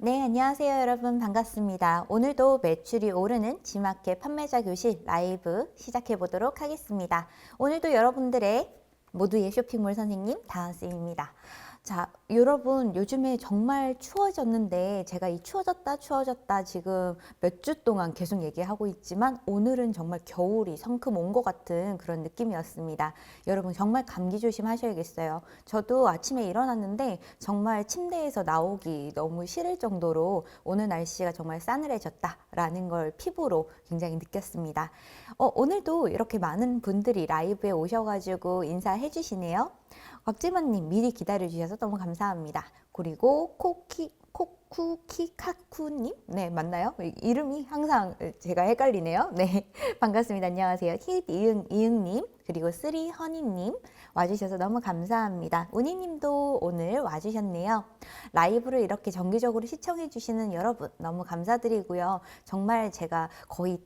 네, 안녕하세요, 여러분. 반갑습니다. 오늘도 매출이 오르는 G마켓 판매자 교실 라이브 시작해 보도록 하겠습니다. 오늘도 여러분들의 모두의 쇼핑몰 선생님 다은쌤입니다. 자, 여러분, 요즘에 정말 추워졌는데 제가 이 추워졌다 지금 몇 주 동안 계속 얘기하고 있지만 오늘은 정말 겨울이 성큼 온 것 같은 그런 느낌이었습니다. 여러분 정말 감기 조심하셔야겠어요. 저도 아침에 일어났는데 정말 침대에서 나오기 너무 싫을 정도로 오늘 날씨가 정말 싸늘해졌다라는 걸 피부로 굉장히 느꼈습니다. 오늘도 이렇게 많은 분들이 라이브에 오셔가지고 인사해 주시네요. 곽지만님 미리 기다려주셔서 너무 감사합니다. 그리고 코쿠키카쿠님? 네, 맞나요? 이름이 항상 제가 헷갈리네요. 네, 반갑습니다. 안녕하세요. 이응님, 그리고 쓰리허니님 와주셔서 너무 감사합니다. 우니님도 오늘 와주셨네요. 라이브를 이렇게 정기적으로 시청해주시는 여러분 너무 감사드리고요. 정말 제가 거의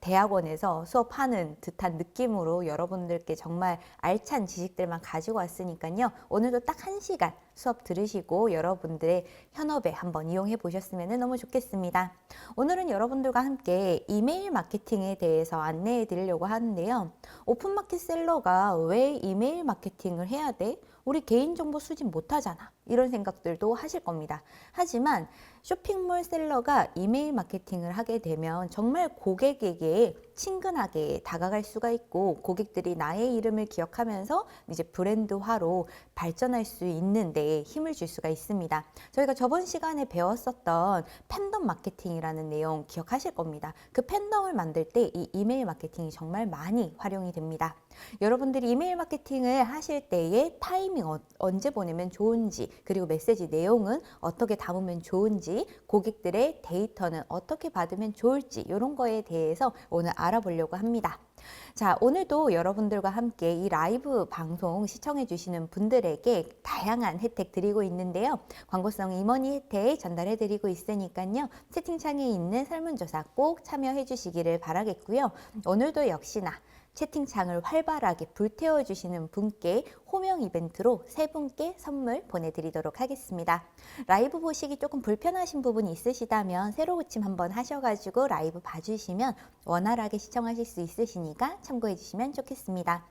대학원에서 수업하는 듯한 느낌으로 여러분들께 정말 알찬 지식들만 가지고 왔으니까요. 오늘도 딱 1시간 수업 들으시고 여러분들의 현업에 한번 이용해 보셨으면 너무 좋겠습니다. 오늘은 여러분들과 함께 이메일 마케팅에 대해서 안내해 드리려고 하는데요. 오픈마켓 셀러가 왜 이메일 마케팅을 해야 돼? 우리 개인정보 수집 못하잖아. 이런 생각들도 하실 겁니다. 하지만 쇼핑몰 셀러가 이메일 마케팅을 하게 되면 정말 고객에게 친근하게 다가갈 수가 있고 고객들이 나의 이름을 기억하면서 이제 브랜드화로 발전할 수 있는 데 힘을 줄 수가 있습니다. 저희가 저번 시간에 배웠었던 팬덤 마케팅이라는 내용 기억하실 겁니다. 그 팬덤을 만들 때 이 이메일 마케팅이 정말 많이 활용이 됩니다. 여러분들이 이메일 마케팅을 하실 때의 타이밍 언제 보내면 좋은지, 그리고 메시지 내용은 어떻게 담으면 좋은지, 고객들의 데이터는 어떻게 받으면 좋을지 이런 거에 대해서 오늘 알아보려고 합니다. 자, 오늘도 여러분들과 함께 이 라이브 방송 시청해 주시는 분들에게 다양한 혜택 드리고 있는데요. 광고성 임원이 혜택 전달해 드리고 있으니까요. 채팅창에 있는 설문조사 꼭 참여해 주시기를 바라겠고요. 오늘도 역시나 채팅창을 활발하게 불태워주시는 분께 호명 이벤트로 3분께 선물 보내드리도록 하겠습니다. 라이브 보시기 조금 불편하신 부분이 있으시다면 새로 고침 한번 하셔가지고 라이브 봐주시면 원활하게 시청하실 수 있으시니까 참고해 주시면 좋겠습니다.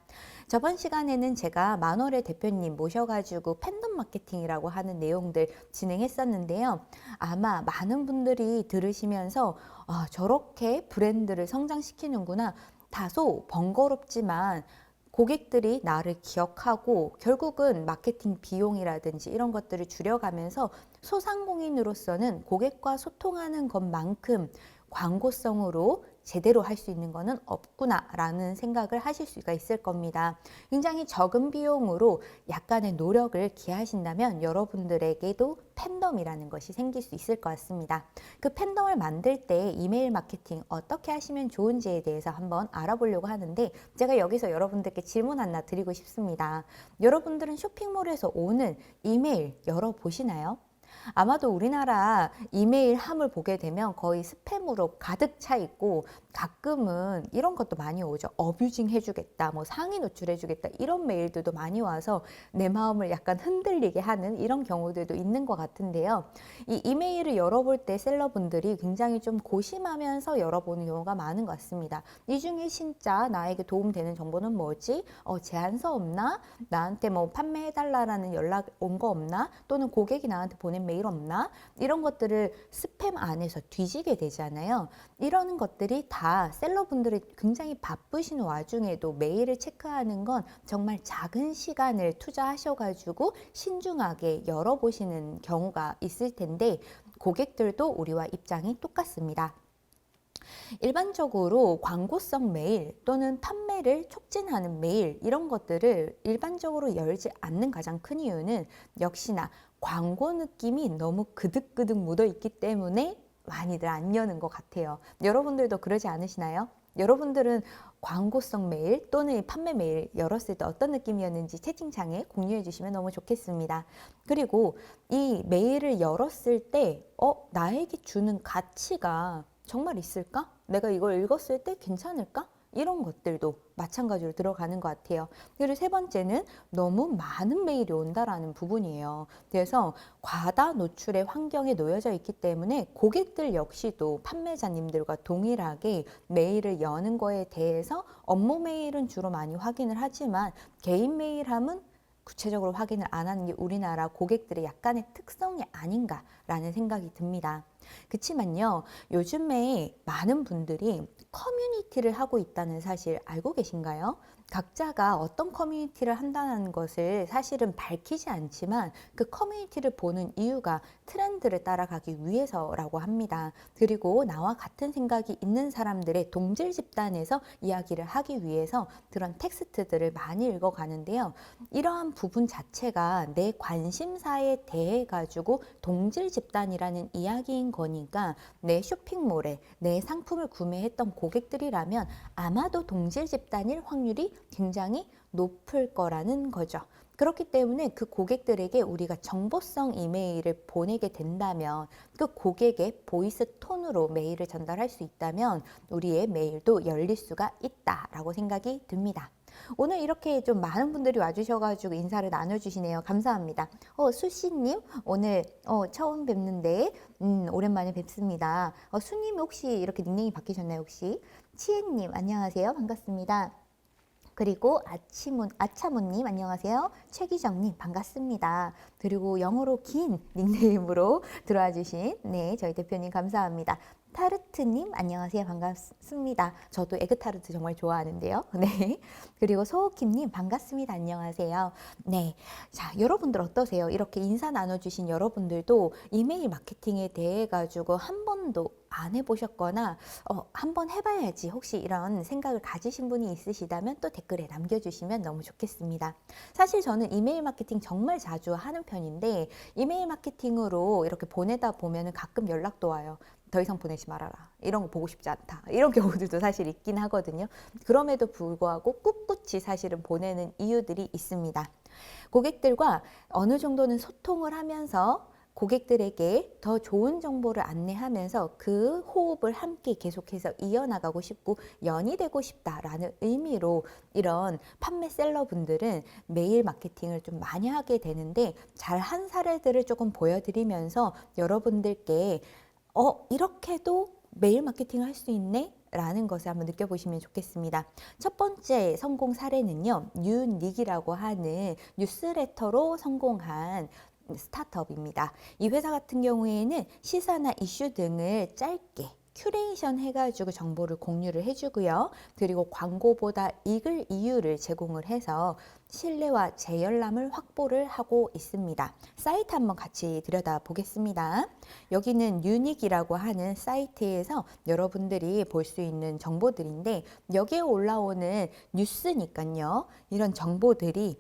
저번 시간에는 제가 만월의 대표님 모셔가지고 팬덤 마케팅이라고 하는 내용들 진행했었는데요. 아마 많은 분들이 들으시면서 저렇게 브랜드를 성장시키는구나. 다소 번거롭지만 고객들이 나를 기억하고 결국은 마케팅 비용이라든지 이런 것들을 줄여가면서 소상공인으로서는 고객과 소통하는 것만큼 광고성으로 제대로 할 수 있는 거는 없구나라는 생각을 하실 수가 있을 겁니다. 굉장히 적은 비용으로 약간의 노력을 기하신다면 여러분들에게도 팬덤이라는 것이 생길 수 있을 것 같습니다. 그 팬덤을 만들 때 이메일 마케팅 어떻게 하시면 좋은지에 대해서 한번 알아보려고 하는데 제가 여기서 여러분들께 질문 하나 드리고 싶습니다. 여러분들은 쇼핑몰에서 오는 이메일 열어보시나요? 아마도 우리나라 이메일 함을 보게 되면 거의 스팸으로 가득 차 있고 가끔은 이런 것도 많이 오죠. 어뷰징 해주겠다, 뭐 상위 노출해주겠다 이런 메일들도 많이 와서 내 마음을 약간 흔들리게 하는 이런 경우들도 있는 것 같은데요. 이 이메일을 열어볼 때 셀러분들이 굉장히 좀 고심하면서 열어보는 경우가 많은 것 같습니다. 이 중에 진짜 나에게 도움되는 정보는 뭐지? 제안서 없나? 나한테 뭐 판매해달라는 연락 온 거 없나? 또는 고객이 나한테 보낸 메일 없나? 이런 것들을 스팸 안에서 뒤지게 되잖아요. 이런 것들이 다 셀러분들이 굉장히 바쁘신 와중에도 메일을 체크하는 건 정말 작은 시간을 투자하셔가지고 신중하게 열어보시는 경우가 있을 텐데 고객들도 우리와 입장이 똑같습니다. 일반적으로 광고성 메일 또는 판매를 촉진하는 메일 이런 것들을 일반적으로 열지 않는 가장 큰 이유는 역시나 광고 느낌이 너무 그득그득 묻어 있기 때문에 많이들 안 여는 것 같아요. 여러분들도 그러지 않으시나요? 여러분들은 광고성 메일 또는 판매 메일 열었을 때 어떤 느낌이었는지 채팅창에 공유해 주시면 너무 좋겠습니다. 그리고 이 메일을 열었을 때 나에게 주는 가치가 정말 있을까? 내가 이걸 읽었을 때 괜찮을까? 이런 것들도 마찬가지로 들어가는 것 같아요. 그리고 세 번째는 너무 많은 메일이 온다라는 부분이에요. 그래서 과다 노출의 환경에 놓여져 있기 때문에 고객들 역시도 판매자님들과 동일하게 메일을 여는 거에 대해서 업무 메일은 주로 많이 확인을 하지만 개인 메일함은 구체적으로 확인을 안 하는 게 우리나라 고객들의 약간의 특성이 아닌가라는 생각이 듭니다. 그치만요, 요즘에 많은 분들이 커뮤니티를 하고 있다는 사실 알고 계신가요? 각자가 어떤 커뮤니티를 한다는 것을 사실은 밝히지 않지만 그 커뮤니티를 보는 이유가 트렌드를 따라가기 위해서라고 합니다. 그리고 나와 같은 생각이 있는 사람들의 동질 집단에서 이야기를 하기 위해서 그런 텍스트들을 많이 읽어가는데요. 이러한 부분 자체가 내 관심사에 대해 가지고 동질 집단이라는 이야기인 거니까 내 쇼핑몰에 내 상품을 구매했던 고객들이라면 아마도 동질 집단일 확률이 굉장히 높을 거라는 거죠. 그렇기 때문에 그 고객들에게 우리가 정보성 이메일을 보내게 된다면 그 고객의 보이스 톤으로 메일을 전달할 수 있다면 우리의 메일도 열릴 수가 있다라고 생각이 듭니다. 오늘 이렇게 좀 많은 분들이 와주셔가지고 인사를 나눠주시네요. 감사합니다. 수씨님 오늘 처음 뵙는데 오랜만에 뵙습니다. 수님 혹시 이렇게 닉네임이 바뀌셨나요 혹시? 치혜님 안녕하세요. 반갑습니다. 그리고 아차문님 안녕하세요. 최기정님 반갑습니다. 그리고 영어로 긴 닉네임으로 들어와 주신 저희 대표님 감사합니다. 타르트님 안녕하세요. 반갑습니다. 저도 에그타르트 정말 좋아하는데요. 네. 그리고 소호킴님 반갑습니다. 안녕하세요. 네. 자, 여러분들 어떠세요? 이렇게 인사 나눠주신 여러분들도 이메일 마케팅에 대해 가지고 한 번도 안 해보셨거나 한번 해봐야지 혹시 이런 생각을 가지신 분이 있으시다면 또 댓글에 남겨주시면 너무 좋겠습니다. 사실 저는 이메일 마케팅 정말 자주 하는 편인데 이메일 마케팅으로 이렇게 보내다 보면 가끔 연락도 와요. 더 이상 보내지 말아라. 이런 거 보고 싶지 않다. 이런 경우들도 사실 있긴 하거든요. 그럼에도 불구하고 꿋꿋이 사실은 보내는 이유들이 있습니다. 고객들과 어느 정도는 소통을 하면서 고객들에게 더 좋은 정보를 안내하면서 그 호흡을 함께 계속해서 이어나가고 싶고 연이 되고 싶다라는 의미로 이런 판매 셀러분들은 메일 마케팅을 좀 많이 하게 되는데 잘한 사례들을 조금 보여드리면서 여러분들께 이렇게도 메일 마케팅을 할 수 있네? 라는 것을 한번 느껴보시면 좋겠습니다. 첫 번째 성공 사례는요. 뉴닉이라고 하는 뉴스레터로 성공한 스타트업입니다. 이 회사 같은 경우에는 시사나 이슈 등을 짧게 큐레이션 해가지고 정보를 공유를 해주고요. 그리고 광고보다 읽을 이유를 제공을 해서 신뢰와 재열람을 확보를 하고 있습니다. 사이트 한번 같이 들여다 보겠습니다. 여기는 유닉이라고 하는 사이트에서 여러분들이 볼 수 있는 정보들인데 여기에 올라오는 뉴스니까요. 이런 정보들이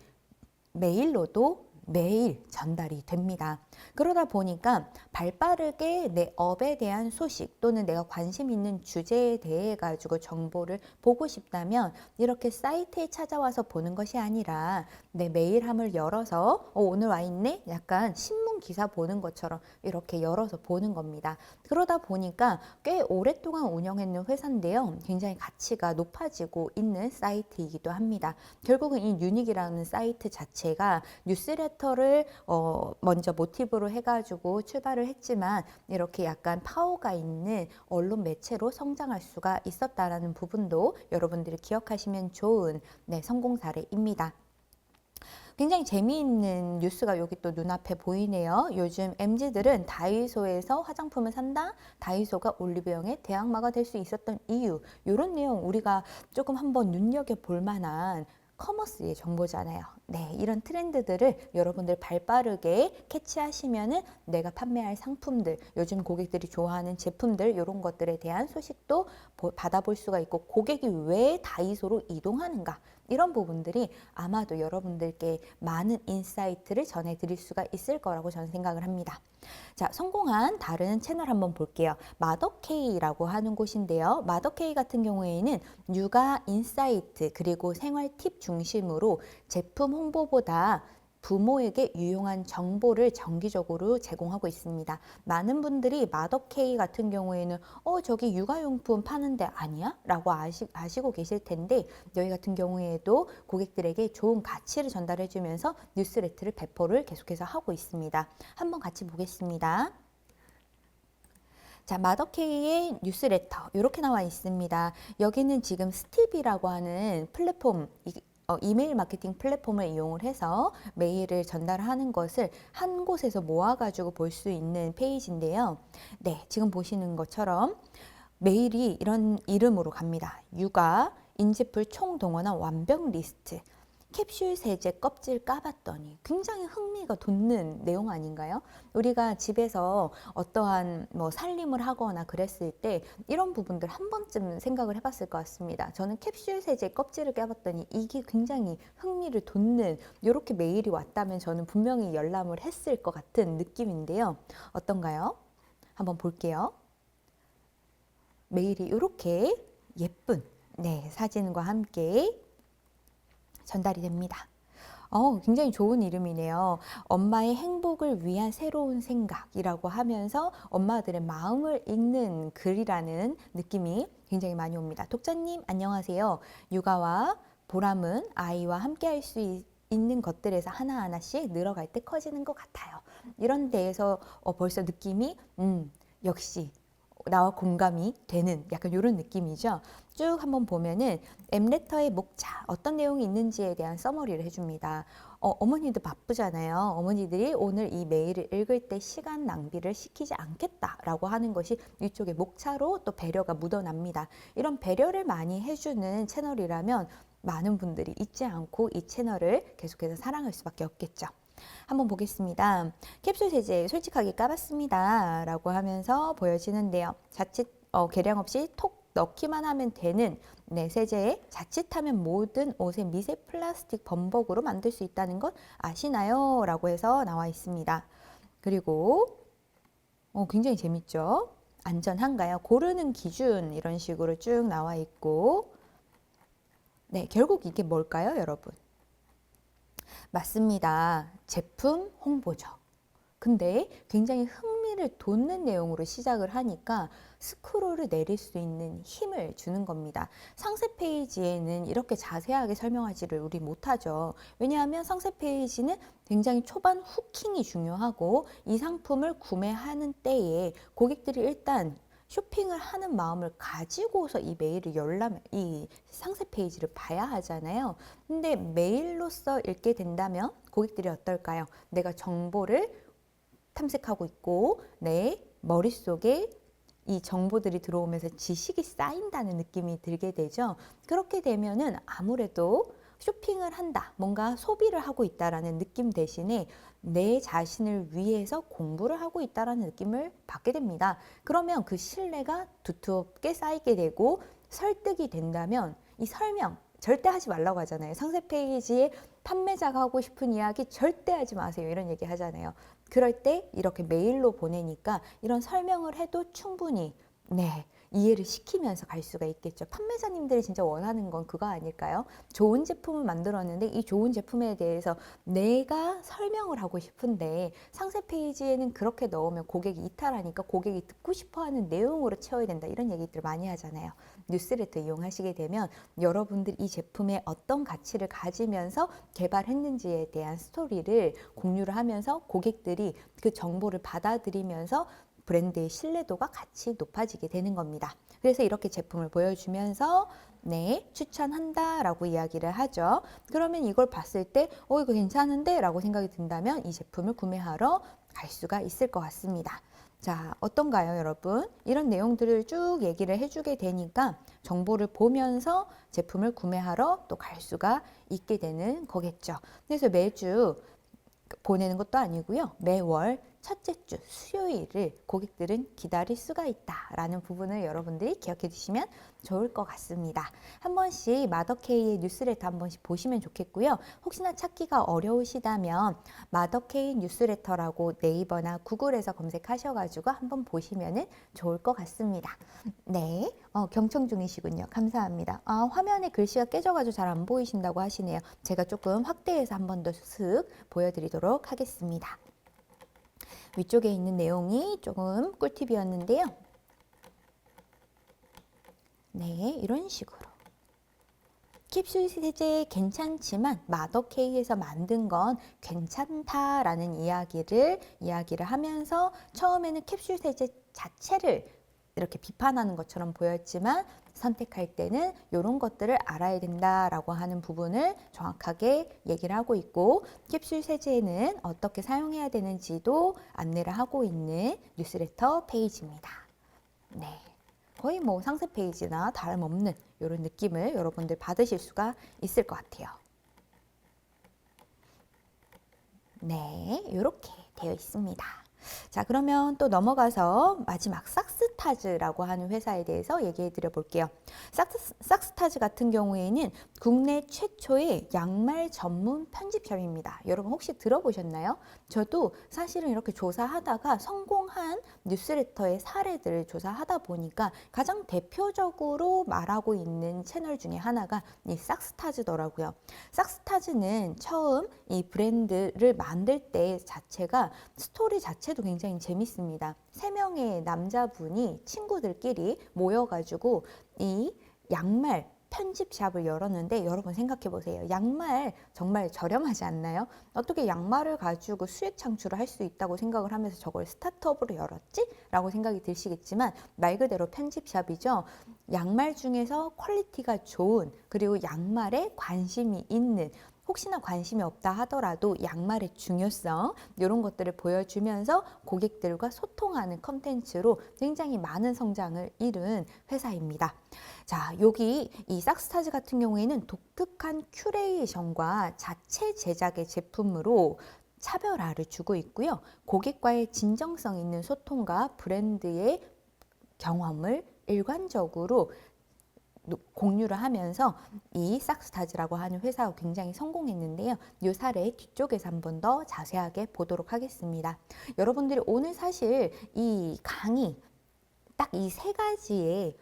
메일로도 매일 전달이 됩니다. 그러다 보니까 발빠르게 내 업에 대한 소식 또는 내가 관심 있는 주제에 대해 가지고 정보를 보고 싶다면 이렇게 사이트에 찾아와서 보는 것이 아니라 내 메일함을 열어서 오늘 와 있네? 약간 신문 기사 보는 것처럼 이렇게 열어서 보는 겁니다. 그러다 보니까 꽤 오랫동안 운영했는 회사인데요. 굉장히 가치가 높아지고 있는 사이트이기도 합니다. 결국은 이 유닉이라는 사이트 자체가 뉴스레터를 먼저 모티브로 해가지고 출발을 했지만 이렇게 약간 파워가 있는 언론 매체로 성장할 수가 있었다라는 부분도 여러분들이 기억하시면 좋은 성공 사례입니다. 굉장히 재미있는 뉴스가 여기 또 눈앞에 보이네요. 요즘 MZ들은 다이소에서 화장품을 산다. 다이소가 올리브영의 대항마가 될 수 있었던 이유. 이런 내용 우리가 조금 한번 눈여겨볼 만한 커머스의 정보잖아요. 이런 트렌드들을 여러분들 발빠르게 캐치하시면은 내가 판매할 상품들, 요즘 고객들이 좋아하는 제품들 이런 것들에 대한 소식도 받아볼 수가 있고 고객이 왜 다이소로 이동하는가 이런 부분들이 아마도 여러분들께 많은 인사이트를 전해드릴 수가 있을 거라고 저는 생각을 합니다. 자, 성공한 다른 채널 한번 볼게요. 마더케이라고 하는 곳인데요. 마더케이 같은 경우에는 육아 인사이트 그리고 생활 팁 중심으로 제품 홍보보다 부모에게 유용한 정보를 정기적으로 제공하고 있습니다. 많은 분들이 마더케이 같은 경우에는 저기 육아용품 파는데 아니야? 라고 아시고 계실 텐데 여기 같은 경우에도 고객들에게 좋은 가치를 전달해 주면서 뉴스레터를 배포를 계속해서 하고 있습니다. 한번 같이 보겠습니다. 자, 마더케이의 뉴스레터 이렇게 나와 있습니다. 여기는 지금 스티비라고 하는 플랫폼, 이메일 마케팅 플랫폼을 이용을 해서 메일을 전달하는 것을 한 곳에서 모아가지고 볼 수 있는 페이지인데요. 네, 지금 보시는 것처럼 메일이 이런 이름으로 갑니다. 육아, 인지풀 총동원한 완벽 리스트. 캡슐 세제 껍질 까봤더니 굉장히 흥미가 돋는 내용 아닌가요? 우리가 집에서 어떠한 살림을 하거나 그랬을 때 이런 부분들 한 번쯤 생각을 해봤을 것 같습니다. 저는 캡슐 세제 껍질을 까봤더니 이게 굉장히 흥미를 돋는 이렇게 메일이 왔다면 저는 분명히 열람을 했을 것 같은 느낌인데요. 어떤가요? 한번 볼게요. 메일이 이렇게 예쁜 사진과 함께 전달이 됩니다. 굉장히 좋은 이름이네요. 엄마의 행복을 위한 새로운 생각이라고 하면서 엄마들의 마음을 읽는 글이라는 느낌이 굉장히 많이 옵니다. 독자님 안녕하세요. 육아와 보람은 아이와 함께 할 수 있는 것들에서 하나하나씩 늘어갈 때 커지는 것 같아요. 이런 데에서 벌써 느낌이 역시 나와 공감이 되는 약간 이런 느낌이죠. 쭉 한번 보면은 M레터의 목차 어떤 내용이 있는지에 대한 서머리를 해줍니다. 어머니도 바쁘잖아요. 어머니들이 오늘 이 메일을 읽을 때 시간 낭비를 시키지 않겠다라고 하는 것이 이쪽에 목차로 또 배려가 묻어납니다. 이런 배려를 많이 해주는 채널이라면 많은 분들이 잊지 않고 이 채널을 계속해서 사랑할 수밖에 없겠죠. 한번 보겠습니다. 캡슐 세제 솔직하게 까봤습니다. 라고 하면서 보여지는데요. 자칫 계량 없이 톡 넣기만 하면 되는 세제에 자칫하면 모든 옷의 미세 플라스틱 범벅으로 만들 수 있다는 것 아시나요? 라고 해서 나와 있습니다. 그리고 굉장히 재밌죠? 안전한가요? 고르는 기준 이런 식으로 쭉 나와 있고 결국 이게 뭘까요, 여러분? 맞습니다. 제품 홍보죠. 근데 굉장히 흥미를 돋는 내용으로 시작을 하니까 스크롤을 내릴 수 있는 힘을 주는 겁니다. 상세 페이지에는 이렇게 자세하게 설명하지를 우리 못하죠. 왜냐하면 상세 페이지는 굉장히 초반 후킹이 중요하고 이 상품을 구매하는 때에 고객들이 일단 쇼핑을 하는 마음을 가지고서 이 메일을 이 상세 페이지를 봐야 하잖아요. 근데 메일로서 읽게 된다면 고객들이 어떨까요? 내가 정보를 탐색하고 있고 내 머릿속에 이 정보들이 들어오면서 지식이 쌓인다는 느낌이 들게 되죠. 그렇게 되면은 아무래도 쇼핑을 한다, 뭔가 소비를 하고 있다라는 느낌 대신에 내 자신을 위해서 공부를 하고 있다라는 느낌을 받게 됩니다. 그러면 그 신뢰가 두텁게 쌓이게 되고 설득이 된다면 이 설명 절대 하지 말라고 하잖아요. 상세 페이지에 판매자가 하고 싶은 이야기 절대 하지 마세요. 이런 얘기 하잖아요. 그럴 때 이렇게 메일로 보내니까 이런 설명을 해도 충분히 이해를 시키면서 갈 수가 있겠죠. 판매자님들이 진짜 원하는 건 그거 아닐까요? 좋은 제품을 만들었는데 이 좋은 제품에 대해서 내가 설명을 하고 싶은데 상세 페이지에는 그렇게 넣으면 고객이 이탈하니까 고객이 듣고 싶어하는 내용으로 채워야 된다. 이런 얘기들 많이 하잖아요. 뉴스레터 이용하시게 되면 여러분들 이 제품에 어떤 가치를 가지면서 개발했는지에 대한 스토리를 공유를 하면서 고객들이 그 정보를 받아들이면서 브랜드의 신뢰도가 같이 높아지게 되는 겁니다. 그래서 이렇게 제품을 보여주면서 추천한다 라고 이야기를 하죠. 그러면 이걸 봤을 때 이거 괜찮은데 라고 생각이 든다면 이 제품을 구매하러 갈 수가 있을 것 같습니다. 자, 어떤가요, 여러분? 이런 내용들을 쭉 얘기를 해주게 되니까 정보를 보면서 제품을 구매하러 또 갈 수가 있게 되는 거겠죠. 그래서 매주 보내는 것도 아니고요. 매월 첫째 주 수요일을 고객들은 기다릴 수가 있다라는 부분을 여러분들이 기억해 주시면 좋을 것 같습니다. 한 번씩 마더케이의 뉴스레터 한 번씩 보시면 좋겠고요. 혹시나 찾기가 어려우시다면 마더케이 뉴스레터라고 네이버나 구글에서 검색하셔가지고 한번 보시면 좋을 것 같습니다. 네, 경청 중이시군요. 감사합니다. 화면에 글씨가 깨져가지고 잘 안 보이신다고 하시네요. 제가 조금 확대해서 한 번 더 슥 보여드리도록 하겠습니다. 위쪽에 있는 내용이 조금 꿀팁이었는데요. 네, 이런 식으로. 캡슐 세제 괜찮지만 마더케이에서 만든 건 괜찮다라는 이야기를 하면서 처음에는 캡슐 세제 자체를 이렇게 비판하는 것처럼 보였지만 선택할 때는 이런 것들을 알아야 된다라고 하는 부분을 정확하게 얘기를 하고 있고 캡슐 세제는 어떻게 사용해야 되는지도 안내를 하고 있는 뉴스레터 페이지입니다. 네. 거의 뭐 상세 페이지나 다름없는 이런 느낌을 여러분들 받으실 수가 있을 것 같아요. 네, 이렇게 되어 있습니다. 자, 그러면 또 넘어가서 마지막 삭스타즈라고 하는 회사에 대해서 얘기해 드려 볼게요. 삭스타즈 같은 경우에는 국내 최초의 양말 전문 편집샵입니다. 여러분 혹시 들어보셨나요? 저도 사실은 이렇게 조사하다가 성공한 뉴스레터의 사례들을 조사하다 보니까 가장 대표적으로 말하고 있는 채널 중에 하나가 이 삭스타즈더라고요. 삭스타즈는 처음 이 브랜드를 만들 때 자체가 스토리 자체도 굉장히 재밌습니다. 3명의 남자분이 친구들끼리 모여가지고 이 양말 편집샵을 열었는데 여러분 생각해 보세요. 양말 정말 저렴하지 않나요? 어떻게 양말을 가지고 수익 창출을 할 수 있다고 생각을 하면서 저걸 스타트업으로 열었지? 라고 생각이 드시겠지만 말 그대로 편집샵이죠. 양말 중에서 퀄리티가 좋은 그리고 양말에 관심이 있는 혹시나 관심이 없다 하더라도 양말의 중요성 이런 것들을 보여주면서 고객들과 소통하는 컨텐츠로 굉장히 많은 성장을 이룬 회사입니다. 자, 여기 이 삭스타즈 같은 경우에는 독특한 큐레이션과 자체 제작의 제품으로 차별화를 주고 있고요. 고객과의 진정성 있는 소통과 브랜드의 경험을 일관적으로 공유를 하면서 이 삭스타즈라고 하는 회사가 굉장히 성공했는데요. 이 사례 뒤쪽에서 한 번 더 자세하게 보도록 하겠습니다. 여러분들이 오늘 사실 이 강의 딱 이 3가지의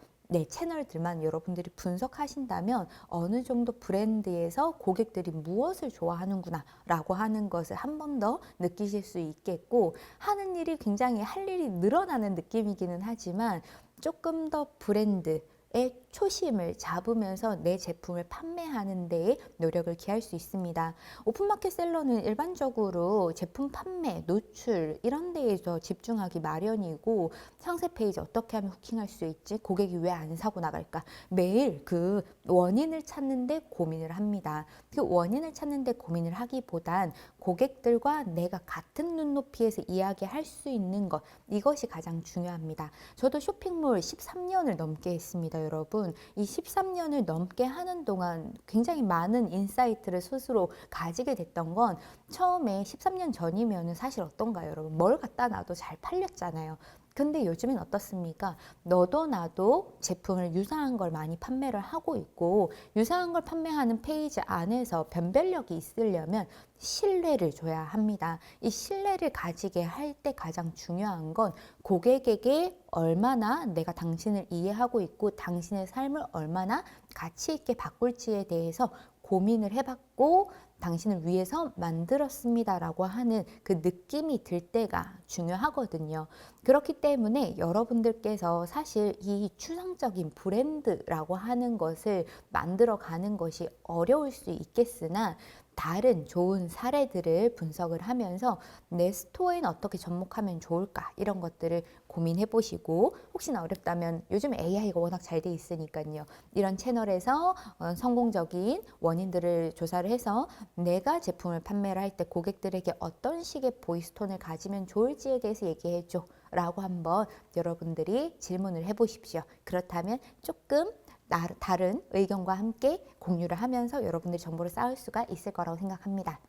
채널들만 여러분들이 분석하신다면 어느 정도 브랜드에서 고객들이 무엇을 좋아하는구나 라고 하는 것을 한 번 더 느끼실 수 있겠고 하는 일이 굉장히 할 일이 늘어나는 느낌이기는 하지만 조금 더 브랜드 의 초심을 잡으면서 내 제품을 판매하는 데에 노력을 기할 수 있습니다. 오픈마켓 셀러는 일반적으로 제품 판매, 노출 이런 데에서 집중하기 마련이고 상세 페이지 어떻게 하면 후킹할 수 있지? 고객이 왜 안 사고 나갈까? 매일 그 원인을 찾는데 고민을 합니다. 그 원인을 찾는데 고민을 하기보단 고객들과 내가 같은 눈높이에서 이야기할 수 있는 것 이것이 가장 중요합니다. 저도 쇼핑몰 13년을 넘게 했습니다. 여러분 이 13년을 넘게 하는 동안 굉장히 많은 인사이트를 스스로 가지게 됐던 건 처음에 13년 전이면 사실 어떤가요? 여러분 뭘 갖다 놔도 잘 팔렸잖아요. 근데 요즘엔 어떻습니까? 너도 나도 제품을 유사한 걸 많이 판매를 하고 있고 유사한 걸 판매하는 페이지 안에서 변별력이 있으려면 신뢰를 줘야 합니다. 이 신뢰를 가지게 할 때 가장 중요한 건 고객에게 얼마나 내가 당신을 이해하고 있고 당신의 삶을 얼마나 가치 있게 바꿀지에 대해서 고민을 해봤고 당신을 위해서 만들었습니다라고 하는 그 느낌이 들 때가 중요하거든요. 그렇기 때문에 여러분들께서 사실 이 추상적인 브랜드라고 하는 것을 만들어가는 것이 어려울 수 있겠으나 다른 좋은 사례들을 분석을 하면서 내 스토어에는 어떻게 접목하면 좋을까 이런 것들을 고민해 보시고 혹시나 어렵다면 요즘 AI가 워낙 잘 돼 있으니까요. 이런 채널에서 성공적인 원인들을 조사를 해서 내가 제품을 판매를 할 때 고객들에게 어떤 식의 보이스톤을 가지면 좋을지에 대해서 얘기해 줘 라고 한번 여러분들이 질문을 해 보십시오. 그렇다면 조금 다른 의견과 함께 공유를 하면서 여러분들이 정보를 쌓을 수가 있을 거라고 생각합니다.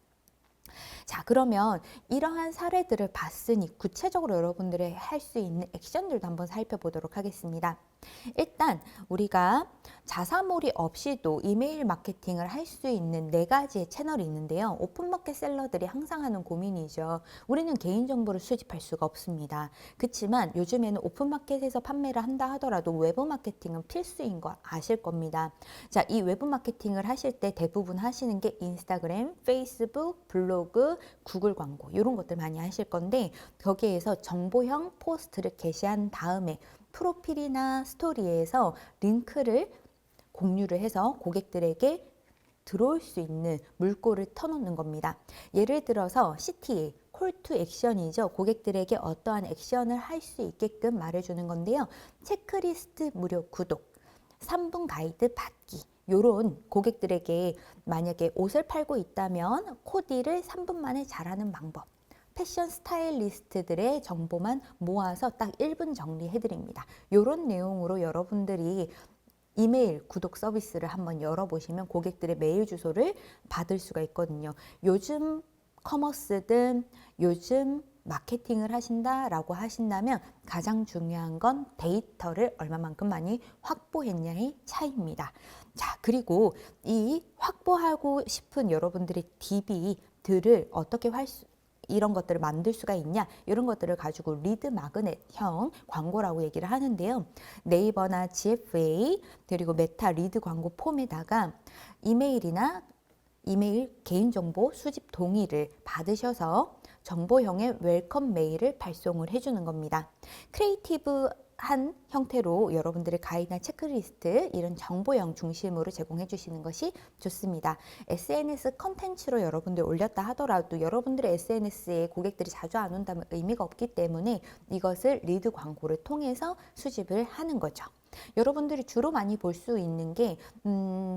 자, 그러면 이러한 사례들을 봤으니 구체적으로 여러분들이 할 수 있는 액션들도 한번 살펴보도록 하겠습니다. 일단 우리가 자사몰이 없이도 이메일 마케팅을 할 수 있는 4가지의 채널이 있는데요. 오픈마켓 셀러들이 항상 하는 고민이죠. 우리는 개인정보를 수집할 수가 없습니다. 그렇지만 요즘에는 오픈마켓에서 판매를 한다 하더라도 외부 마케팅은 필수인 거 아실 겁니다. 자, 이 외부 마케팅을 하실 때 대부분 하시는 게 인스타그램, 페이스북, 블로그, 구글 광고 이런 것들 많이 하실 건데, 거기에서 정보형 포스트를 게시한 다음에 프로필이나 스토리에서 링크를 공유를 해서 고객들에게 들어올 수 있는 물꼬를 터놓는 겁니다. 예를 들어서 CTA, 콜 투 액션이죠. 고객들에게 어떠한 액션을 할 수 있게끔 말해주는 건데요. 체크리스트 무료 구독, 3분 가이드 받기, 요런 고객들에게 만약에 옷을 팔고 있다면 코디를 3분 만에 잘하는 방법, 패션 스타일리스트들의 정보만 모아서 딱 1분 정리해 드립니다. 이런 내용으로 여러분들이 이메일 구독 서비스를 한번 열어보시면 고객들의 메일 주소를 받을 수가 있거든요. 요즘 커머스든 요즘 마케팅을 하신다라고 하신다면 가장 중요한 건 데이터를 얼마만큼 많이 확보했냐의 차이입니다. 자, 그리고 이 확보하고 싶은 여러분들의 DB들을 어떻게 이런 것들을 만들 수가 있냐, 이런 것들을 가지고 리드 마그넷형 광고라고 얘기를 하는데요. 네이버나 GFA 그리고 메타 리드 광고 폼에다가 이메일 개인정보 수집 동의를 받으셔서 정보형의 웰컴 메일을 발송을 해주는 겁니다. 크리에이티브한 형태로 여러분들의 가이드나 체크리스트 이런 정보형 중심으로 제공해 주시는 것이 좋습니다. SNS 컨텐츠로 여러분들 올렸다 하더라도 여러분들의 SNS에 고객들이 자주 안 온다면 의미가 없기 때문에 이것을 리드 광고를 통해서 수집을 하는 거죠. 여러분들이 주로 많이 볼 수 있는 게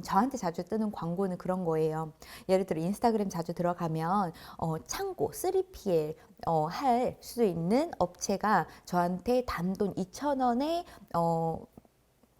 저한테 자주 뜨는 광고는 그런 거예요. 예를 들어 인스타그램 자주 들어가면 창고 3PL 할 수 있는 업체가 저한테 단돈 2,000원에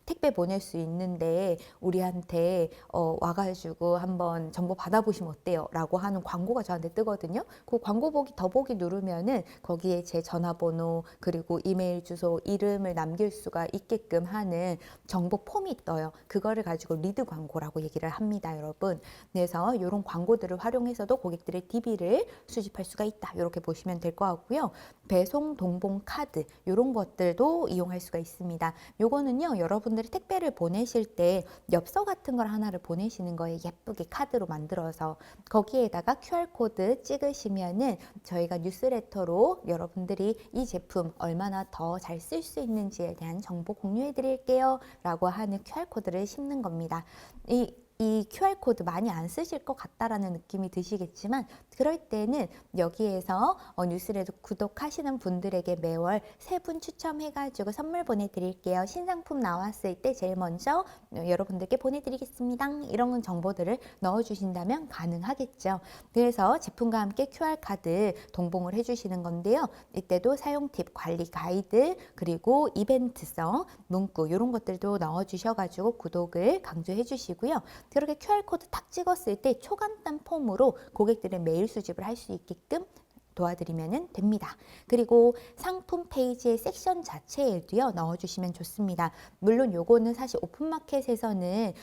택배 보낼 수 있는데 우리한테 와가지고 한번 정보 받아보시면 어때요? 라고 하는 광고가 저한테 뜨거든요. 그 광고 보기 더보기 누르면은 거기에 제 전화번호 그리고 이메일 주소 이름을 남길 수가 있게끔 하는 정보 폼이 떠요. 그거를 가지고 리드 광고라고 얘기를 합니다, 여러분. 그래서 이런 광고들을 활용해서도 고객들의 DB를 수집할 수가 있다. 이렇게 보시면 될 것 같고요. 배송 동봉 카드 이런 것들도 이용할 수가 있습니다. 요거는요, 여러분들이 택배를 보내실 때 엽서 같은 걸 하나를 보내시는 거예요. 예쁘게 카드로 만들어서 거기에다가 QR코드 찍으시면은 저희가 뉴스레터로 여러분들이 이 제품 얼마나 더 잘 쓸 수 있는지에 대한 정보 공유해 드릴게요 라고 하는 QR코드를 씹는 겁니다. 이 QR코드 많이 안 쓰실 것 같다라는 느낌이 드시겠지만 그럴 때는 여기에서 뉴스레터 구독하시는 분들에게 매월 3분 추첨해가지고 선물 보내드릴게요. 신상품 나왔을 때 제일 먼저 여러분들께 보내드리겠습니다. 이런 정보들을 넣어주신다면 가능하겠죠. 그래서 제품과 함께 QR카드 동봉을 해주시는 건데요. 이때도 사용 팁, 관리 가이드, 그리고 이벤트성 문구 이런 것들도 넣어주셔가지고 구독을 강조해 주시고요. 그렇게 QR코드 딱 찍었을 때 초간단 폼으로 고객들의 메일 수집을 할 수 있게끔 도와드리면 됩니다. 그리고 상품 페이지의 섹션 자체에도요 넣어주시면 좋습니다. 물론 요거는 사실 오픈마켓에서는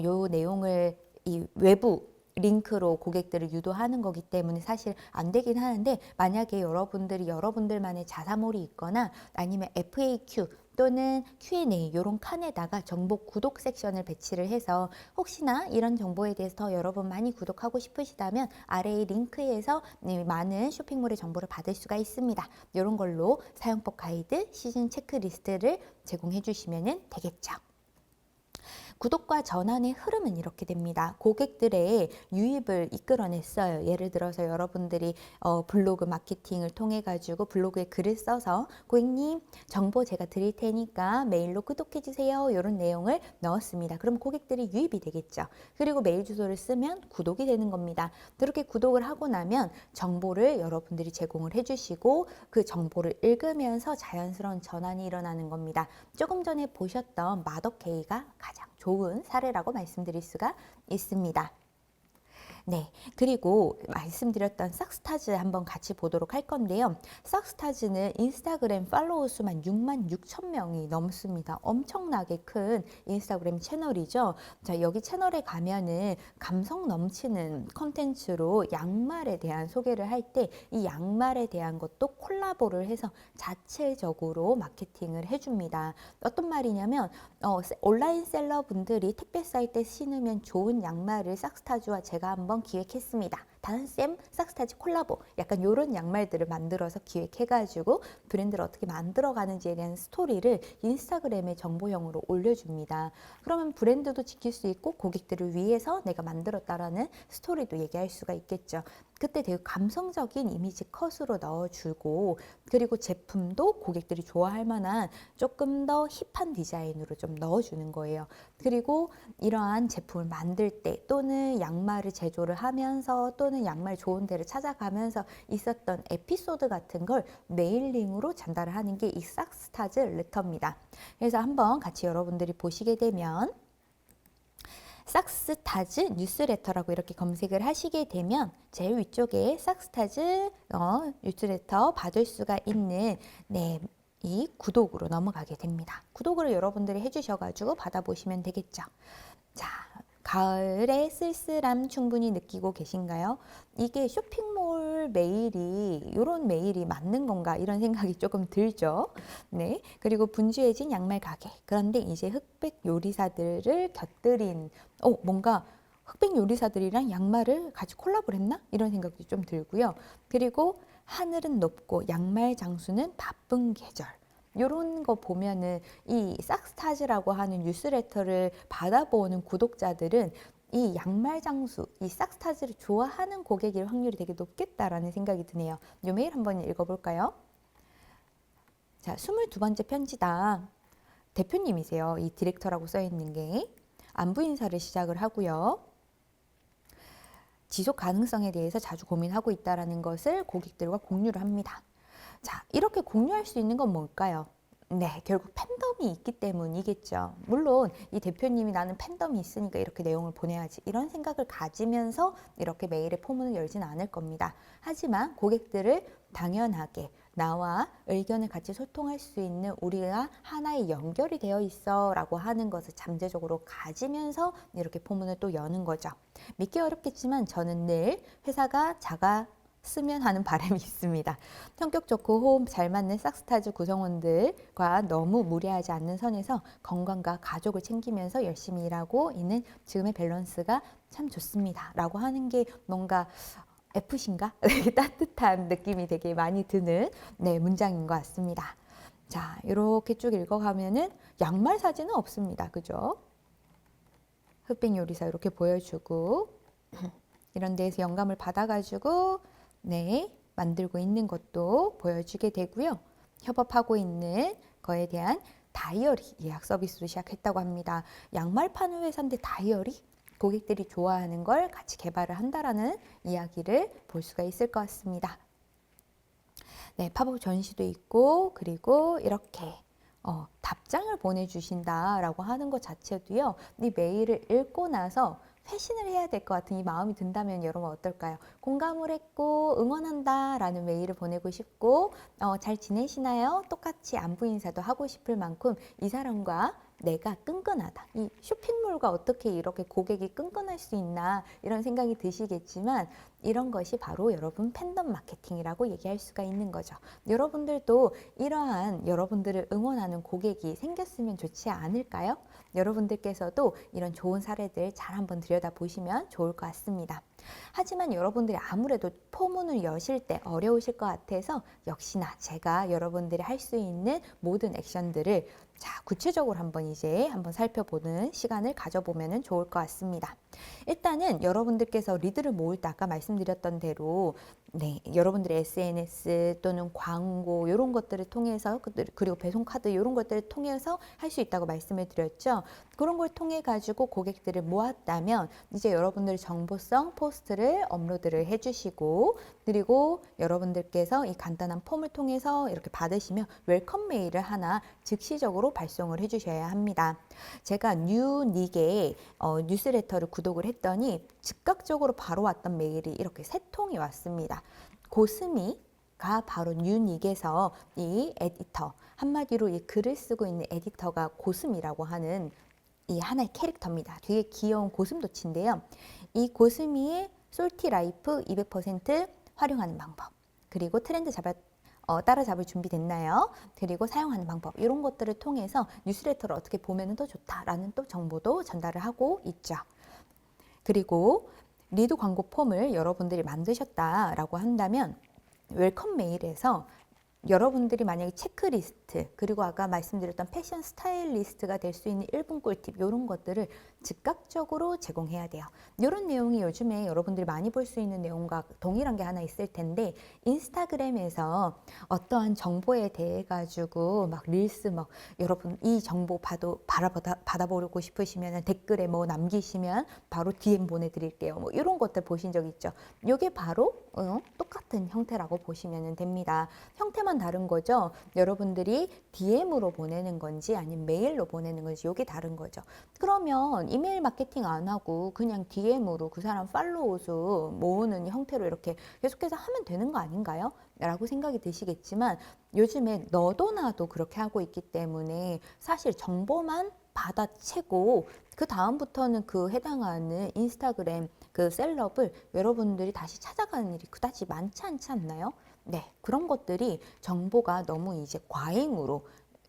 요 내용을 이 외부 링크로 고객들을 유도하는 거기 때문에 사실 안 되긴 하는데, 만약에 여러분들이 여러분들만의 자사몰이 있거나 아니면 FAQ 또는 Q&A 이런 칸에다가 정보 구독 섹션을 배치를 해서 혹시나 이런 정보에 대해서 더 여러분 많이 구독하고 싶으시다면 아래의 링크에서 많은 쇼핑몰의 정보를 받을 수가 있습니다. 이런 걸로 사용법 가이드, 시즌 체크리스트를 제공해 주시면 되겠죠. 구독과 전환의 흐름은 이렇게 됩니다. 고객들의 유입을 이끌어냈어요. 예를 들어서 여러분들이 블로그 마케팅을 통해 가지고 블로그에 글을 써서 고객님 정보 제가 드릴 테니까 메일로 구독해 주세요. 이런 내용을 넣었습니다. 그럼 고객들이 유입이 되겠죠. 그리고 메일 주소를 쓰면 구독이 되는 겁니다. 그렇게 구독을 하고 나면 정보를 여러분들이 제공을 해주시고 그 정보를 읽으면서 자연스러운 전환이 일어나는 겁니다. 조금 전에 보셨던 마더케이가 가장 좋은 사례라고 말씀드릴 수가 있습니다. 네, 그리고 말씀드렸던 싹스타즈 한번 같이 보도록 할 건데요. 싹스타즈는 인스타그램 팔로워 수만 6만 6천 명이 넘습니다. 엄청나게 큰 인스타그램 채널이죠. 자, 여기 채널에 가면은 감성 넘치는 컨텐츠로 양말에 대한 소개를 할 때 이 양말에 대한 것도 콜라보를 해서 자체적으로 마케팅을 해줍니다. 어떤 말이냐면 온라인 셀러분들이 택배 사이트에 신으면 좋은 양말을 싹스타즈와 제가 한번 기획했습니다. 다은쌤 싹스타즈 콜라보 약간 이런 양말들을 만들어서 기획해가지고 브랜드를 어떻게 만들어가는지에 대한 스토리를 인스타그램에 정보형으로 올려줍니다. 그러면 브랜드도 지킬 수 있고 고객들을 위해서 내가 만들었다라는 스토리도 얘기할 수가 있겠죠. 그때 되게 감성적인 이미지 컷으로 넣어주고 그리고 제품도 고객들이 좋아할 만한 조금 더 힙한 디자인으로 좀 넣어주는 거예요. 그리고 이러한 제품을 만들 때 또는 양말을 제조를 하면서 또는 양말 좋은 데를 찾아가면서 있었던 에피소드 같은 걸 메일링으로 전달을 하는 게 이 싹스타즈 레터입니다. 그래서 한번 같이 여러분들이 보시게 되면 싹스타즈 뉴스레터라고 이렇게 검색을 하시게 되면 제일 위쪽에 싹스타즈 뉴스레터 받을 수가 있는 이 구독으로 넘어가게 됩니다. 구독을 여러분들이 해주셔가지고 받아보시면 되겠죠. 자, 가을의 쓸쓸함 충분히 느끼고 계신가요? 이게 쇼핑몰 메일이 이런 메일이 맞는 건가 이런 생각이 조금 들죠. 네, 그리고 분주해진 양말 가게. 그런데 이제 흑백 요리사들을 곁들인 뭔가 흑백 요리사들이랑 양말을 같이 콜라보를 했나? 이런 생각도 좀 들고요. 그리고 하늘은 높고 양말 장수는 바쁜 계절. 이런 거 보면은 이 싹스타즈라고 하는 뉴스레터를 받아보는 구독자들은 이 양말 장수, 이 싹스타즈를 좋아하는 고객일 확률이 되게 높겠다라는 생각이 드네요. 이 메일 한번 읽어볼까요? 자, 22번째 편지다. 대표님이세요. 이 디렉터라고 써 있는 게 안부 인사를 시작을 하고요. 지속 가능성에 대해서 자주 고민하고 있다는 것을 고객들과 공유를 합니다. 자, 이렇게 공유할 수 있는 건 뭘까요? 네, 결국 팬덤이 있기 때문이겠죠. 물론 이 대표님이 나는 팬덤이 있으니까 이렇게 내용을 보내야지 이런 생각을 가지면서 이렇게 메일의 포문을 열지는 않을 겁니다. 하지만 고객들을 당연하게 나와 의견을 같이 소통할 수 있는 우리가 하나의 연결이 되어 있어 라고 하는 것을 잠재적으로 가지면서 이렇게 포문을 또 여는 거죠. 믿기 어렵겠지만 저는 늘 회사가 쓰면 하는 바람이 있습니다. 성격 좋고 호흡 잘 맞는 싹스타즈 구성원들과 너무 무리하지 않는 선에서 건강과 가족을 챙기면서 열심히 일하고 있는 지금의 밸런스가 참 좋습니다. 라고 하는 게 뭔가 F신가? 되게 따뜻한 느낌이 되게 많이 드는 문장인 것 같습니다. 자, 이렇게 쭉 읽어가면은 양말 사진은 없습니다. 그죠? 흑백 요리사 이렇게 보여주고 이런 데에서 영감을 받아가지고 만들고 있는 것도 보여주게 되고요. 협업하고 있는 거에 대한 다이어리 예약 서비스도 시작했다고 합니다. 양말 파는 회사인데 다이어리? 고객들이 좋아하는 걸 같이 개발을 한다라는 이야기를 볼 수가 있을 것 같습니다. 네, 팝업 전시도 있고 그리고 이렇게 답장을 보내주신다라고 하는 것 자체도요. 이 메일을 읽고 나서 회신을 해야 될 것 같은 이 마음이 든다면 여러분 어떨까요? 공감을 했고 응원한다 라는 메일을 보내고 싶고 잘 지내시나요? 똑같이 안부 인사도 하고 싶을 만큼 이 사람과 내가 끈끈하다. 이 쇼핑몰과 어떻게 이렇게 고객이 끈끈할 수 있나 이런 생각이 드시겠지만 이런 것이 바로 여러분 팬덤 마케팅이라고 얘기할 수가 있는 거죠. 여러분들도 이러한 여러분들을 응원하는 고객이 생겼으면 좋지 않을까요? 여러분들께서도 이런 좋은 사례들 잘 한번 들여다보시면 좋을 것 같습니다. 하지만 여러분들이 아무래도 포문을 여실 때 어려우실 것 같아서 역시나 제가 여러분들이 할 수 있는 모든 액션들을 구체적으로 한번 살펴보는 시간을 가져보면 좋을 것 같습니다. 일단은 여러분들께서 리드를 모을 때 아까 말씀드렸던 대로 여러분들의 SNS 또는 광고 이런 것들을 통해서 그리고 배송카드 이런 것들을 통해서 할 수 있다고 말씀을 드렸죠. 그런 걸 통해 가지고 고객들을 모았다면 이제 여러분들 정보성 포스트를 업로드를 해주시고 그리고 여러분들께서 이 간단한 폼을 통해서 이렇게 받으시면 웰컴 메일을 하나 즉시적으로 발송을 해주셔야 합니다. 합니다. 제가 뉴닉의 뉴스레터를 구독을 했더니 즉각적으로 바로 왔던 메일이 이렇게 3통이 왔습니다. 고스미가 바로 뉴닉에서 이 에디터, 한마디로 이 글을 쓰고 있는 에디터가 고스미라고 하는 이 하나의 캐릭터입니다. 되게 귀여운 고슴도치인데요. 이 고스미의 솔티 라이프 200% 활용하는 방법, 그리고 트렌드 따라잡을 준비 됐나요? 그리고 사용하는 방법, 이런 것들을 통해서 뉴스레터를 어떻게 보면 더 좋다라는 또 정보도 전달을 하고 있죠. 그리고 리드 광고 폼을 여러분들이 만드셨다라고 한다면 웰컴 메일에서 여러분들이 만약에 체크리스트, 그리고 아까 말씀드렸던 패션 스타일리스트가 될 수 있는 1분 꿀팁, 이런 것들을 즉각적으로 제공해야 돼요. 이런 내용이 요즘에 여러분들이 많이 볼 수 있는 내용과 동일한 게 하나 있을 텐데, 인스타그램에서 어떠한 정보에 대해 가지고 막 릴스 막 여러분 이 정보 받아보고 싶으시면 댓글에 뭐 남기시면 바로 DM 보내드릴게요. 뭐 이런 것들 보신 적 있죠? 이게 바로 똑같은 형태라고 보시면 됩니다. 형태만 다른 거죠. 여러분들이 DM으로 보내는 건지 아니면 메일로 보내는 건지 이게 다른 거죠. 그러면 이메일 마케팅 안 하고 그냥 DM으로 그 사람 팔로우 수 모으는 형태로 이렇게 계속해서 하면 되는 거 아닌가요? 라고 생각이 드시겠지만 요즘에 너도 나도 그렇게 하고 있기 때문에 사실 정보만 받아채고 그 다음부터는 그 해당하는 인스타그램 그 셀럽을 여러분들이 다시 찾아가는 일이 그다지 많지 않지 않나요? 네, 그런 것들이 정보가 너무 이제 과잉으로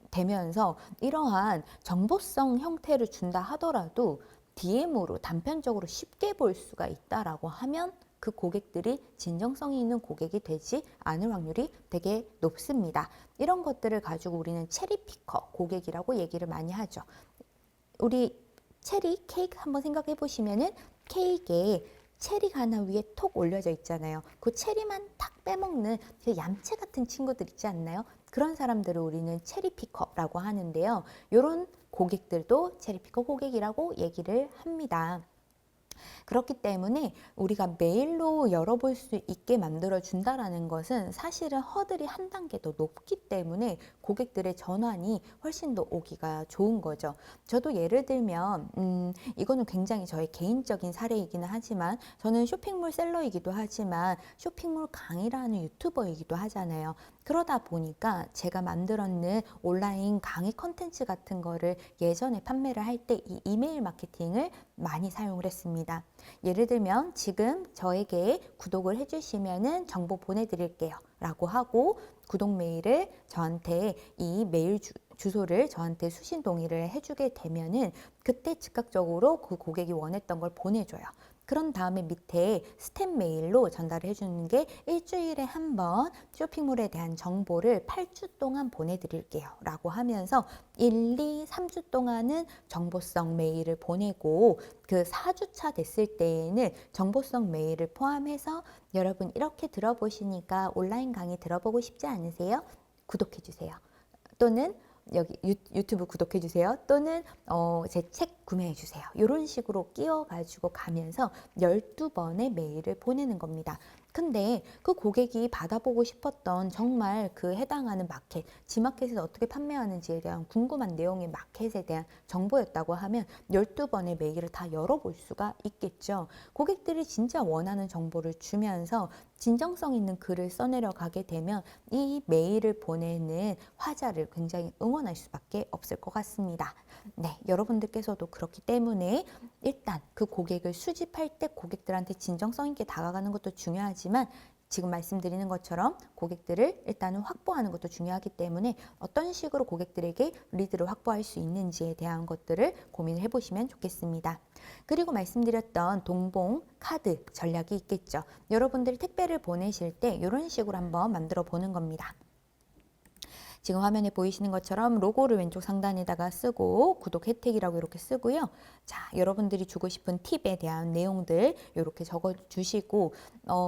되면서 이러한 정보성 형태를 준다 하더라도 DM으로 단편적으로 쉽게 볼 수가 있다라고 하면 그 고객들이 진정성이 있는 고객이 되지 않을 확률이 되게 높습니다. 이런 것들을 가지고 우리는 체리피커 고객이라고 얘기를 많이 하죠. 우리 체리 케이크 한번 생각해 보시면은 케이크에 체리가 하나 위에 톡 올려져 있잖아요. 그 체리만 탁 빼먹는 그 얌체 같은 친구들 있지 않나요? 그런 사람들을 우리는 체리피커라고 하는데요. 이런 고객들도 체리피커 고객이라고 얘기를 합니다. 그렇기 때문에 우리가 메일로 열어볼 수 있게 만들어 준다라는 것은 사실은 허들이 한 단계 더 높기 때문에 고객들의 전환이 훨씬 더 오기가 좋은 거죠. 저도 예를 들면 이거는 굉장히 저의 개인적인 사례이기는 하지만 저는 쇼핑몰 셀러이기도 하지만 쇼핑몰 강의라는 유튜버이기도 하잖아요. 그러다 보니까 제가 만들었는 온라인 강의 컨텐츠 같은 거를 예전에 판매를 할 때 이 이메일 마케팅을 많이 사용을 했습니다. 예를 들면 지금 저에게 구독을 해주시면은 정보 보내드릴게요 라고 하고 구독 메일을 저한테 이 메일 주소를 저한테 수신 동의를 해주게 되면은 그때 즉각적으로 그 고객이 원했던 걸 보내줘요. 그런 다음에 밑에 스텝 메일로 전달을 해주는 게 일주일에 한 번 쇼핑몰에 대한 정보를 8주 동안 보내드릴게요 라고 하면서 1, 2, 3주 동안은 정보성 메일을 보내고 그 4주차 됐을 때에는 정보성 메일을 포함해서 여러분 이렇게 들어보시니까 온라인 강의 들어보고 싶지 않으세요? 구독해주세요. 또는 여기 유튜브 구독해 주세요. 또는 제 책 구매해 주세요. 이런 식으로 끼워가지고 가면서 12번의 메일을 보내는 겁니다. 근데 그 고객이 받아보고 싶었던 정말 그 해당하는 마켓, 지마켓에서 어떻게 판매하는지에 대한 궁금한 내용의 마켓에 대한 정보였다고 하면 12번의 메일을 다 열어볼 수가 있겠죠. 고객들이 진짜 원하는 정보를 주면서 진정성 있는 글을 써내려 가게 되면 이 메일을 보내는 화자를 굉장히 응원할 수밖에 없을 것 같습니다. 네, 여러분들께서도 그렇기 때문에 일단 그 고객을 수집할 때 고객들한테 진정성 있게 다가가는 것도 중요하지만 지금 말씀드리는 것처럼 고객들을 일단은 확보하는 것도 중요하기 때문에 어떤 식으로 고객들에게 리드를 확보할 수 있는지에 대한 것들을 고민을 해보시면 좋겠습니다. 그리고 말씀드렸던 동봉 카드 전략이 있겠죠. 여러분들이 택배를 보내실 때 이런 식으로 한번 만들어 보는 겁니다. 지금 화면에 보이시는 것처럼 로고를 왼쪽 상단에다가 쓰고 구독 혜택이라고 이렇게 쓰고요. 자, 여러분들이 주고 싶은 팁에 대한 내용들 이렇게 적어 주시고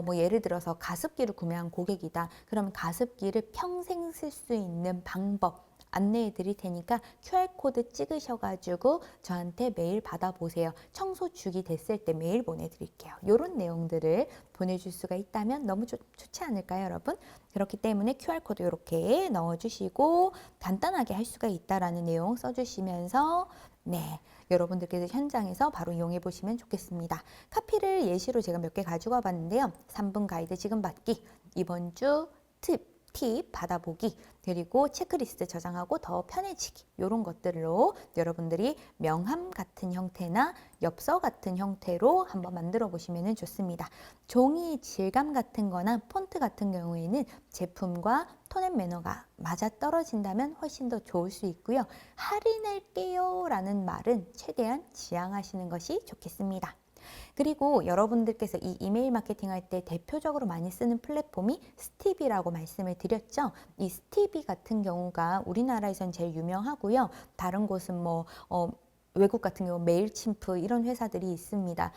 뭐 예를 들어서 가습기를 구매한 고객이다. 그러면 가습기를 평생 쓸 수 있는 방법 안내해 드릴 테니까 QR코드 찍으셔가지고 저한테 메일 받아보세요. 청소 주기 됐을 때 메일 보내드릴게요. 이런 내용들을 보내줄 수가 있다면 너무 좋지 않을까요, 여러분? 그렇기 때문에 QR코드 이렇게 넣어주시고 간단하게 할 수가 있다라는 내용 써주시면서 네, 여러분들께서 현장에서 바로 이용해 보시면 좋겠습니다. 카피를 예시로 제가 몇 개 가지고 와봤는데요. 3분 가이드 지금 받기, 이번 주 팁 받아보기, 그리고 체크리스트 저장하고 더 편해지기, 이런 것들로 여러분들이 명함 같은 형태나 엽서 같은 형태로 한번 만들어 보시면 좋습니다. 종이 질감 같은 거나 폰트 같은 경우에는 제품과 톤앤매너가 맞아 떨어진다면 훨씬 더 좋을 수 있고요. 할인할게요 라는 말은 최대한 지양하시는 것이 좋겠습니다. 그리고 여러분들께서 이 이메일 마케팅 할 때 대표적으로 많이 쓰는 플랫폼이 스티비라고 말씀을 드렸죠. 이 스티비 같은 경우가 우리나라에선 제일 유명하고요. 다른 곳은 외국 같은 경우 메일침프 이런 회사들이 있습니다.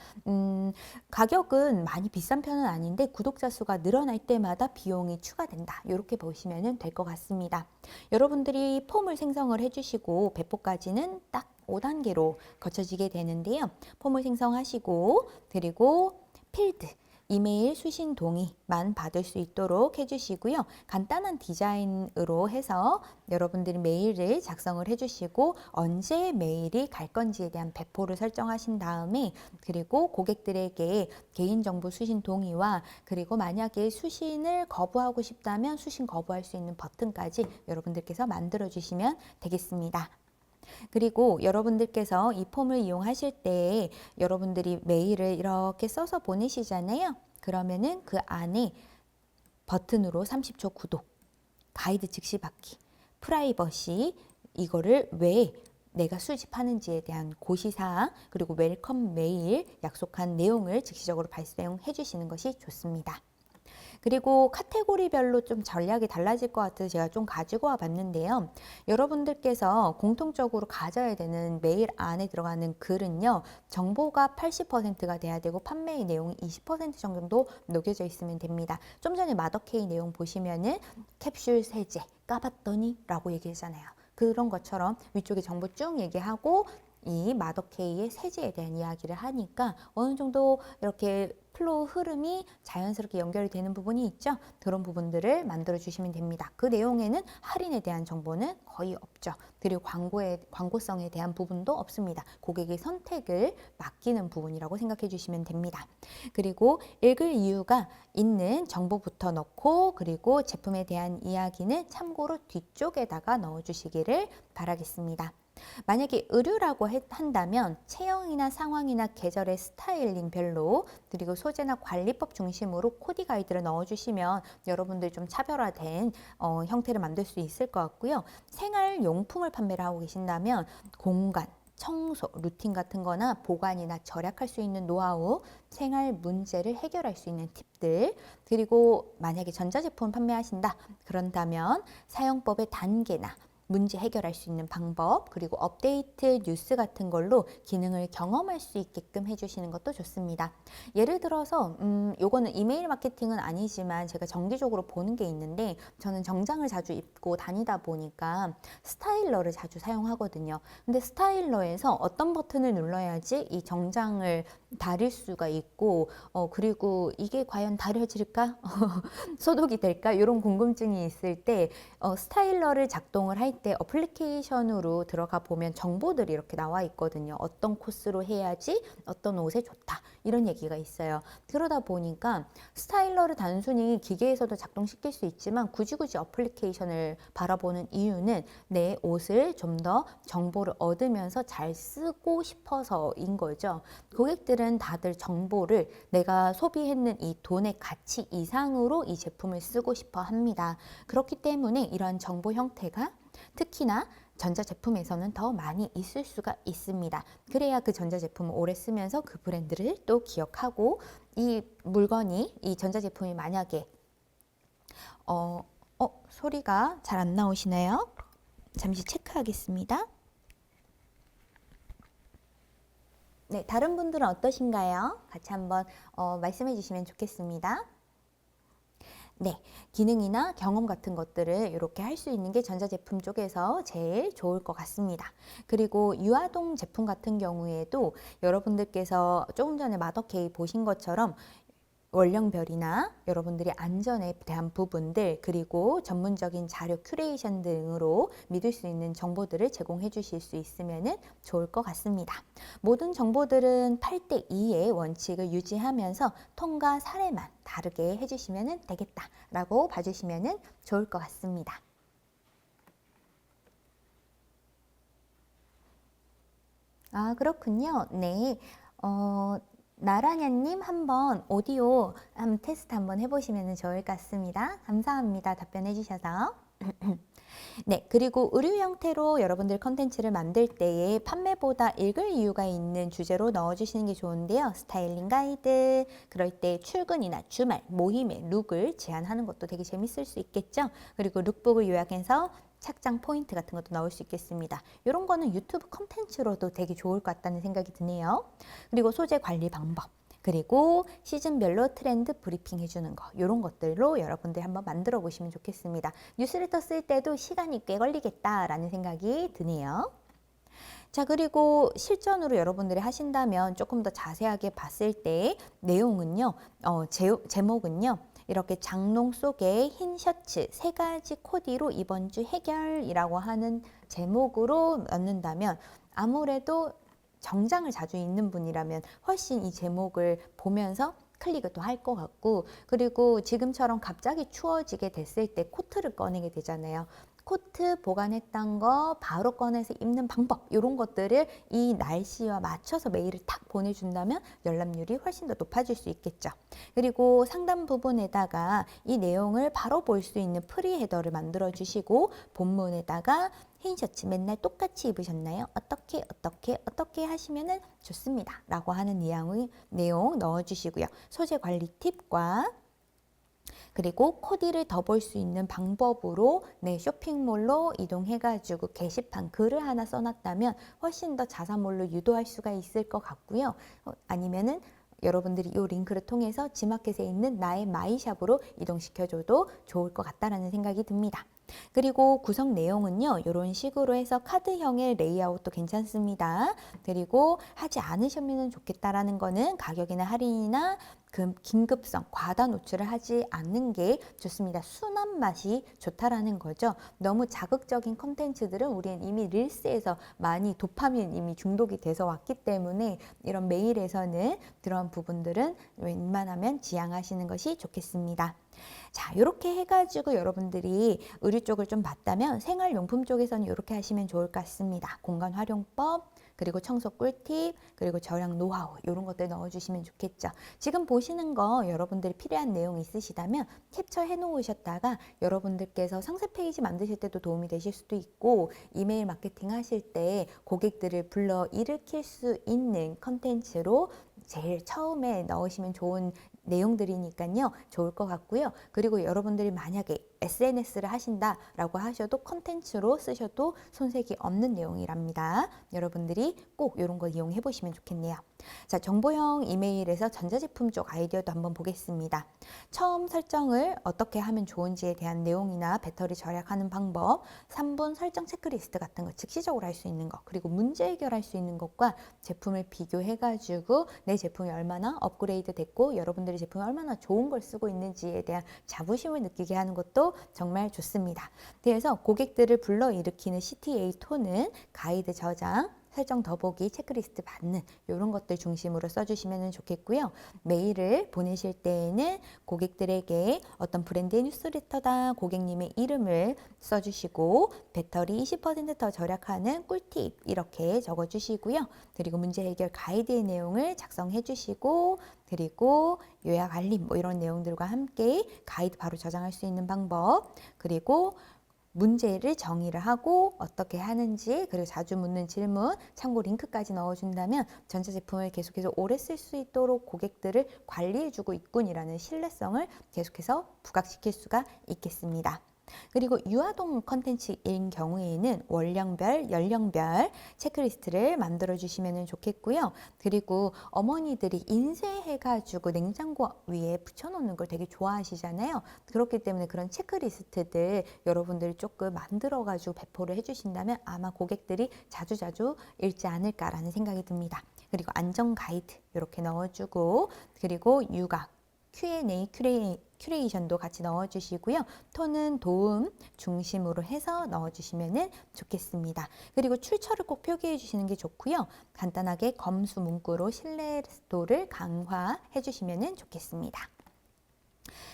가격은 많이 비싼 편은 아닌데 구독자 수가 늘어날 때마다 비용이 추가된다. 이렇게 보시면 될 것 같습니다. 여러분들이 폼을 생성을 해주시고 배포까지는 딱 5단계로 거쳐지게 되는데요. 폼을 생성하시고 그리고 필드, 이메일 수신 동의만 받을 수 있도록 해주시고요. 간단한 디자인으로 해서 여러분들이 메일을 작성을 해주시고 언제 메일이 갈 건지에 대한 배포를 설정하신 다음에 그리고 고객들에게 개인정보 수신 동의와 그리고 만약에 수신을 거부하고 싶다면 수신 거부할 수 있는 버튼까지 여러분들께서 만들어 주시면 되겠습니다. 그리고 여러분들께서 이 폼을 이용하실 때 여러분들이 메일을 이렇게 써서 보내시잖아요. 그러면은 그 안에 버튼으로 30초 구독, 가이드 즉시 받기, 프라이버시, 이거를 왜 내가 수집하는지에 대한 고시사항, 그리고 웰컴 메일 약속한 내용을 즉시적으로 발송해 주시는 것이 좋습니다. 그리고 카테고리별로 좀 전략이 달라질 것 같아서 제가 좀 가지고 와 봤는데요. 여러분들께서 공통적으로 가져야 되는 메일 안에 들어가는 글은요. 정보가 80%가 돼야 되고 판매의 내용이 20% 정도 녹여져 있으면 됩니다. 좀 전에 마더케이 내용 보시면은 캡슐 세제 까봤더니 라고 얘기하잖아요. 그런 것처럼 위쪽에 정보 쭉 얘기하고 이 마더케이의 세제에 대한 이야기를 하니까 어느 정도 이렇게 플로우 흐름이 자연스럽게 연결이 되는 부분이 있죠. 그런 부분들을 만들어 주시면 됩니다. 그 내용에는 할인에 대한 정보는 거의 없죠. 그리고 광고성에 대한 부분도 없습니다. 고객의 선택을 맡기는 부분이라고 생각해 주시면 됩니다. 그리고 읽을 이유가 있는 정보부터 넣고 그리고 제품에 대한 이야기는 참고로 뒤쪽에다가 넣어 주시기를 바라겠습니다. 만약에 의류라고 한다면 체형이나 상황이나 계절의 스타일링별로 그리고 소재나 관리법 중심으로 코디 가이드를 넣어주시면 여러분들 좀 차별화된 형태를 만들 수 있을 것 같고요. 생활용품을 판매를 하고 계신다면 공간, 청소, 루틴 같은 거나 보관이나 절약할 수 있는 노하우, 생활 문제를 해결할 수 있는 팁들, 그리고 만약에 전자제품 판매하신다 그런다면 사용법의 단계나 문제 해결할 수 있는 방법, 그리고 업데이트 뉴스 같은 걸로 기능을 경험할 수 있게끔 해주시는 것도 좋습니다. 예를 들어서 요거는 이메일 마케팅은 아니지만 제가 정기적으로 보는 게 있는데 저는 정장을 자주 입고 다니다 보니까 스타일러를 자주 사용하거든요. 근데 스타일러에서 어떤 버튼을 눌러야지 이 정장을 다릴 수가 있고 그리고 이게 과연 다려질까? 소독이 될까? 이런 궁금증이 있을 때 스타일러를 작동을 할 때 어플리케이션으로 들어가 보면 정보들이 이렇게 나와 있거든요. 어떤 코스로 해야지 어떤 옷에 좋다 이런 얘기가 있어요. 그러다 보니까 스타일러를 단순히 기계에서도 작동시킬 수 있지만 굳이 어플리케이션을 바라보는 이유는 내 옷을 좀 더 정보를 얻으면서 잘 쓰고 싶어서인 거죠. 고객들은 다들 정보를 내가 소비했는 이 돈의 가치 이상으로 이 제품을 쓰고 싶어 합니다. 그렇기 때문에 이러한 정보 형태가 특히나 전자제품에서는 더 많이 있을 수가 있습니다. 그래야 그 전자제품을 오래 쓰면서 그 브랜드를 또 기억하고 이 물건이 이 전자제품이 만약에 소리가 잘 안 나오시나요? 잠시 체크하겠습니다. 네, 다른 분들은 어떠신가요? 같이 한번 말씀해 주시면 좋겠습니다. 네, 기능이나 경험 같은 것들을 이렇게 할 수 있는 게 전자제품 쪽에서 제일 좋을 것 같습니다. 그리고 유아동 제품 같은 경우에도 여러분들께서 조금 전에 마더케이 보신 것처럼 원령별이나 여러분들이 안전에 대한 부분들 그리고 전문적인 자료 큐레이션 등으로 믿을 수 있는 정보들을 제공해 주실 수 있으면 좋을 것 같습니다. 모든 정보들은 8대 2의 원칙을 유지하면서 통과 사례만 다르게 해주시면 되겠다라고 봐주시면 좋을 것 같습니다. 아, 그렇군요. 네. 나라냐님 한번 오디오 테스트 한번 해보시면 좋을 것 같습니다. 감사합니다. 답변해 주셔서. 네, 그리고 의류 형태로 여러분들 컨텐츠를 만들 때에 판매보다 읽을 이유가 있는 주제로 넣어주시는 게 좋은데요. 스타일링 가이드, 그럴 때 출근이나 주말, 모임의 룩을 제안하는 것도 되게 재밌을 수 있겠죠. 그리고 룩북을 요약해서 착장 포인트 같은 것도 넣을 수 있겠습니다. 이런 거는 유튜브 컨텐츠로도 되게 좋을 것 같다는 생각이 드네요. 그리고 소재 관리 방법. 그리고 시즌별로 트렌드 브리핑 해주는 거 이런 것들로 여러분들 한번 만들어 보시면 좋겠습니다. 뉴스레터 쓸 때도 시간이 꽤 걸리겠다라는 생각이 드네요. 자, 그리고 실전으로 여러분들이 하신다면 조금 더 자세하게 봤을 때 내용은요, 제목은요, 이렇게 장롱 속에 흰 셔츠 3가지 코디로 이번 주 해결이라고 하는 제목으로 넣는다면 아무래도 정장을 자주 입는 분이라면 훨씬 이 제목을 보면서 클릭을 또 할 것 같고, 그리고 지금처럼 갑자기 추워지게 됐을 때 코트를 꺼내게 되잖아요. 코트 보관했던 거 바로 꺼내서 입는 방법 이런 것들을 이 날씨와 맞춰서 메일을 탁 보내준다면 열람률이 훨씬 더 높아질 수 있겠죠. 그리고 상단 부분에다가 이 내용을 바로 볼 수 있는 프리 헤더를 만들어 주시고 본문에다가 흰 셔츠 맨날 똑같이 입으셨나요? 어떻게 하시면 좋습니다 라고 하는 내용 넣어주시고요. 소재 관리 팁과 그리고 코디를 더 볼 수 있는 방법으로 쇼핑몰로 이동해가지고 게시판 글을 하나 써놨다면 훨씬 더 자사몰로 유도할 수가 있을 것 같고요. 아니면은 여러분들이 이 링크를 통해서 지마켓에 있는 나의 마이샵으로 이동시켜줘도 좋을 것 같다라는 생각이 듭니다. 그리고 구성 내용은요, 이런 식으로 해서 카드형의 레이아웃도 괜찮습니다. 그리고 하지 않으시면 좋겠다라는 거는 가격이나 할인이나 긴급성, 과다 노출을 하지 않는 게 좋습니다. 순한 맛이 좋다라는 거죠. 너무 자극적인 컨텐츠들은 우리는 이미 릴스에서 많이 도파민 이미 중독이 돼서 왔기 때문에 이런 메일에서는 그런 부분들은 웬만하면 지양하시는 것이 좋겠습니다. 자, 이렇게 해가지고 여러분들이 의류 쪽을 좀 봤다면 생활용품 쪽에서는 이렇게 하시면 좋을 것 같습니다. 공간 활용법, 그리고 청소 꿀팁, 그리고 절약 노하우 이런 것들 넣어주시면 좋겠죠. 지금 보시는 거 여러분들이 필요한 내용 있으시다면 캡처해 놓으셨다가 여러분들께서 상세 페이지 만드실 때도 도움이 되실 수도 있고 이메일 마케팅 하실 때 고객들을 불러 일으킬 수 있는 컨텐츠로 제일 처음에 넣으시면 좋은 내용들이니까요. 좋을 것 같고요. 그리고 여러분들이 만약에 SNS를 하신다라고 하셔도 컨텐츠로 쓰셔도 손색이 없는 내용이랍니다. 여러분들이 꼭 이런 거 이용해 보시면 좋겠네요. 자, 정보형 이메일에서 전자제품 쪽 아이디어도 한번 보겠습니다. 처음 설정을 어떻게 하면 좋은지에 대한 내용이나 배터리 절약하는 방법, 3분 설정 체크리스트 같은 거 즉시적으로 할 수 있는 것, 그리고 문제 해결할 수 있는 것과 제품을 비교해가지고 내 제품이 얼마나 업그레이드 됐고 여러분들이 제품이 얼마나 좋은 걸 쓰고 있는지에 대한 자부심을 느끼게 하는 것도 정말 좋습니다. 그래서 고객들을 불러일으키는 CTA 톤은 가이드 저장, 설정 더보기, 체크리스트 받는 이런 것들 중심으로 써주시면 좋겠고요. 메일을 보내실 때에는 고객들에게 어떤 브랜드의 뉴스레터다 고객님의 이름을 써주시고 배터리 20%더 절약하는 꿀팁 이렇게 적어주시고요. 그리고 문제 해결 가이드의 내용을 작성해 주시고 그리고 요약 알림 뭐 이런 내용들과 함께 가이드 바로 저장할 수 있는 방법 그리고 문제를 정의를 하고 어떻게 하는지 그리고 자주 묻는 질문 참고 링크까지 넣어준다면 전자제품을 계속해서 오래 쓸 수 있도록 고객들을 관리해주고 있군이라는 신뢰성을 계속해서 부각시킬 수가 있겠습니다. 그리고 유아동 컨텐츠인 경우에는 월령별, 연령별 체크리스트를 만들어 주시면 좋겠고요. 그리고 어머니들이 인쇄해가지고 냉장고 위에 붙여놓는 걸 되게 좋아하시잖아요. 그렇기 때문에 그런 체크리스트들 여러분들이 조금 만들어가지고 배포를 해주신다면 아마 고객들이 자주자주 읽지 않을까라는 생각이 듭니다. 그리고 안전 가이드 이렇게 넣어주고, 그리고 육아, Q&A, 큐레이션도 같이 넣어주시고요. 톤은 도움 중심으로 해서 넣어주시면 좋겠습니다. 그리고 출처를 꼭 표기해 주시는 게 좋고요. 간단하게 검수 문구로 신뢰도를 강화해 주시면 좋겠습니다.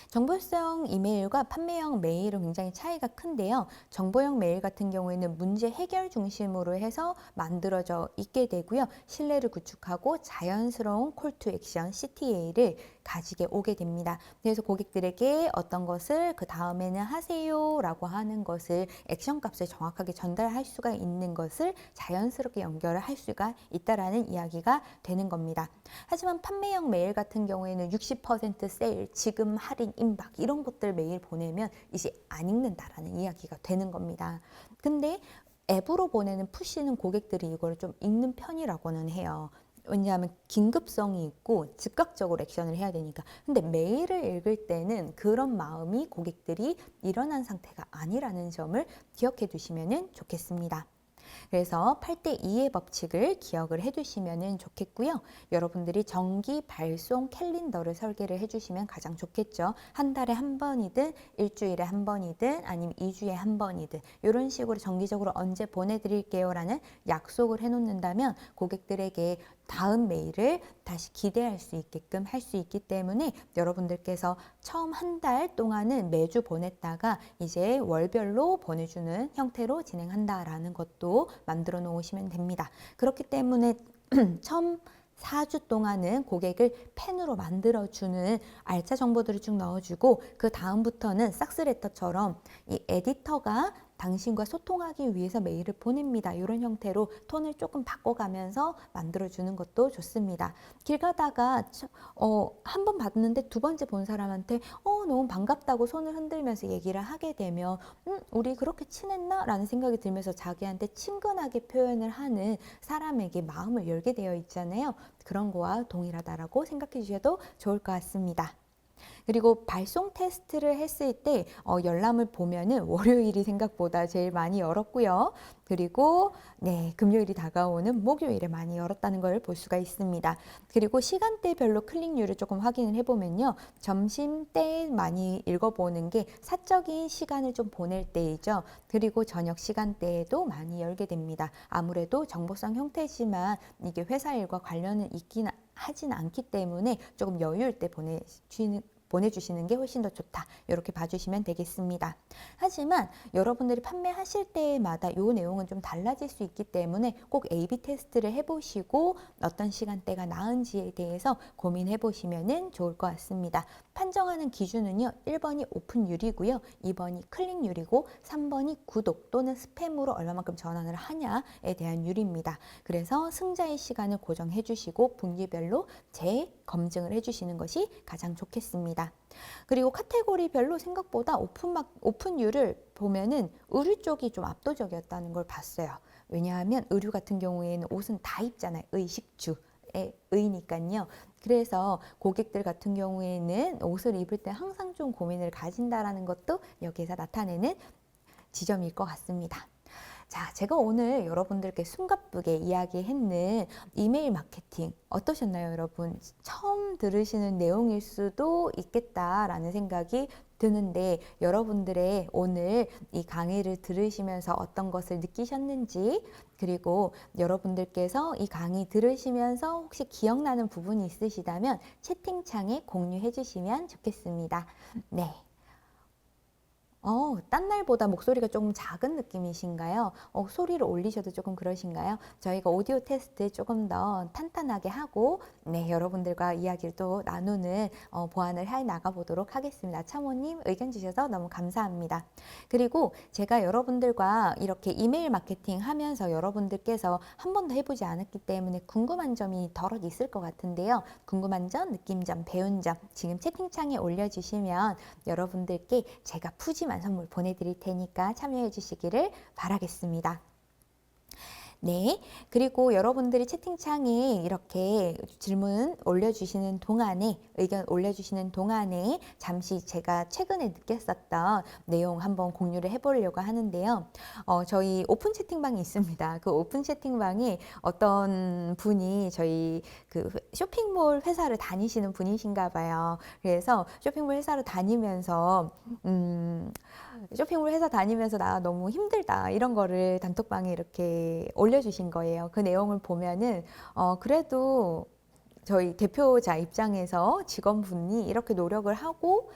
정보성 이메일과 판매형 메일은 굉장히 차이가 큰데요. 정보형 메일 같은 경우에는 문제 해결 중심으로 해서 만들어져 있게 되고요. 신뢰를 구축하고 자연스러운 콜 투 액션 CTA를 가지게 오게 됩니다. 그래서 고객들에게 어떤 것을 그 다음에는 하세요 라고 하는 것을 액션 값을 정확하게 전달할 수가 있는 것을 자연스럽게 연결을 할 수가 있다라는 이야기가 되는 겁니다. 하지만 판매형 메일 같은 경우에는 60% 세일, 지금 할인, 임박 이런 것들 메일 보내면 이제 안 읽는다라는 이야기가 되는 겁니다. 근데 앱으로 보내는 푸시는 고객들이 이걸 좀 읽는 편이라고는 해요. 왜냐하면 긴급성이 있고 즉각적으로 액션을 해야 되니까. 근데 메일을 읽을 때는 그런 마음이 고객들이 일어난 상태가 아니라는 점을 기억해 두시면 좋겠습니다. 그래서 8대2의 법칙을 기억을 해두시면 좋겠고요. 여러분들이 정기 발송 캘린더를 설계를 해주시면 가장 좋겠죠. 한 달에 한 번이든 일주일에 한 번이든 아니면 2주에 한 번이든 이런 식으로 정기적으로 언제 보내드릴게요 라는 약속을 해놓는다면 고객들에게 다음 메일을 다시 기대할 수 있게끔 할 수 있기 때문에 여러분들께서 처음 한 달 동안은 매주 보냈다가 이제 월별로 보내주는 형태로 진행한다라는 것도 만들어 놓으시면 됩니다. 그렇기 때문에 처음 4주 동안은 고객을 팬으로 만들어주는 알짜 정보들을 쭉 넣어주고 그 다음부터는 싹스레터처럼 이 에디터가 당신과 소통하기 위해서 메일을 보냅니다. 이런 형태로 톤을 조금 바꿔가면서 만들어주는 것도 좋습니다. 길 가다가 한 번 봤는데 두 번째 본 사람한테 너무 반갑다고 손을 흔들면서 얘기를 하게 되면 우리 그렇게 친했나? 라는 생각이 들면서 자기한테 친근하게 표현을 하는 사람에게 마음을 열게 되어 있잖아요. 그런 거와 동일하다라고 생각해 주셔도 좋을 것 같습니다. 그리고 발송 테스트를 했을 때 열람을 보면은 월요일이 생각보다 제일 많이 열었고요. 그리고 금요일이 다가오는 목요일에 많이 열었다는 걸 볼 수가 있습니다. 그리고 시간대별로 클릭률을 조금 확인을 해보면요. 점심때 많이 읽어보는 게 사적인 시간을 좀 보낼 때이죠. 그리고 저녁 시간대에도 많이 열게 됩니다. 아무래도 정보성 형태지만 이게 회사 일과 관련은 있긴 하진 않기 때문에 조금 여유일 때 보내주시는 게 훨씬 더 좋다. 이렇게 봐주시면 되겠습니다. 하지만 여러분들이 판매하실 때마다 이 내용은 좀 달라질 수 있기 때문에 꼭 A/B 테스트를 해보시고 어떤 시간대가 나은지에 대해서 고민해 보시면 좋을 것 같습니다. 판정하는 기준은요. 1번이 오픈율이고요. 2번이 클릭률이고 3번이 구독 또는 스팸으로 얼마만큼 전환을 하냐에 대한 율입니다. 그래서 승자의 시간을 고정해 주시고 분기별로 재검증을 해주시는 것이 가장 좋겠습니다. 그리고 카테고리별로 생각보다 오픈율을 보면은 의류 쪽이 좀 압도적이었다는 걸 봤어요. 왜냐하면 의류 같은 경우에는 옷은 다 입잖아요. 의식주의 의니까요. 그래서 고객들 같은 경우에는 옷을 입을 때 항상 좀 고민을 가진다라는 것도 여기에서 나타내는 지점일 것 같습니다. 자, 제가 오늘 여러분들께 숨가쁘게 이야기했는 이메일 마케팅 어떠셨나요, 여러분? 처음 들으시는 내용일 수도 있겠다라는 생각이 드는데 여러분들의 오늘 이 강의를 들으시면서 어떤 것을 느끼셨는지 그리고 여러분들께서 이 강의 들으시면서 혹시 기억나는 부분이 있으시다면 채팅창에 공유해 주시면 좋겠습니다. 네. 딴 날보다 목소리가 조금 작은 느낌이신가요? 소리를 올리셔도 조금 그러신가요? 저희가 오디오 테스트 조금 더 탄탄하게 하고 여러분들과 이야기를 또 나누는 보완을 해 나가보도록 하겠습니다. 참호님 의견 주셔서 너무 감사합니다. 그리고 제가 여러분들과 이렇게 이메일 마케팅 하면서 여러분들께서 한 번도 해보지 않았기 때문에 궁금한 점이 덜어 있을 것 같은데요. 궁금한 점, 느낀 점, 배운 점 지금 채팅창에 올려주시면 여러분들께 제가 푸짐하게 푸짐한 선물 보내드릴 테니까 참여해 주시기를 바라겠습니다. 네. 그리고 여러분들이 채팅창에 이렇게 질문 올려주시는 동안에, 의견 올려주시는 동안에 잠시 제가 최근에 느꼈었던 내용 한번 공유를 해보려고 하는데요. 저희 오픈 채팅방이 있습니다. 그 오픈 채팅방에 어떤 분이 저희 그 쇼핑몰 회사를 다니시는 분이신가 봐요. 그래서 쇼핑몰 회사를 다니면서, 쇼핑몰 회사 다니면서 나 너무 힘들다 이런 거를 단톡방에 이렇게 올려주신 거예요. 그 내용을 보면은 그래도 저희 대표자 입장에서 직원분이 이렇게 노력을 하고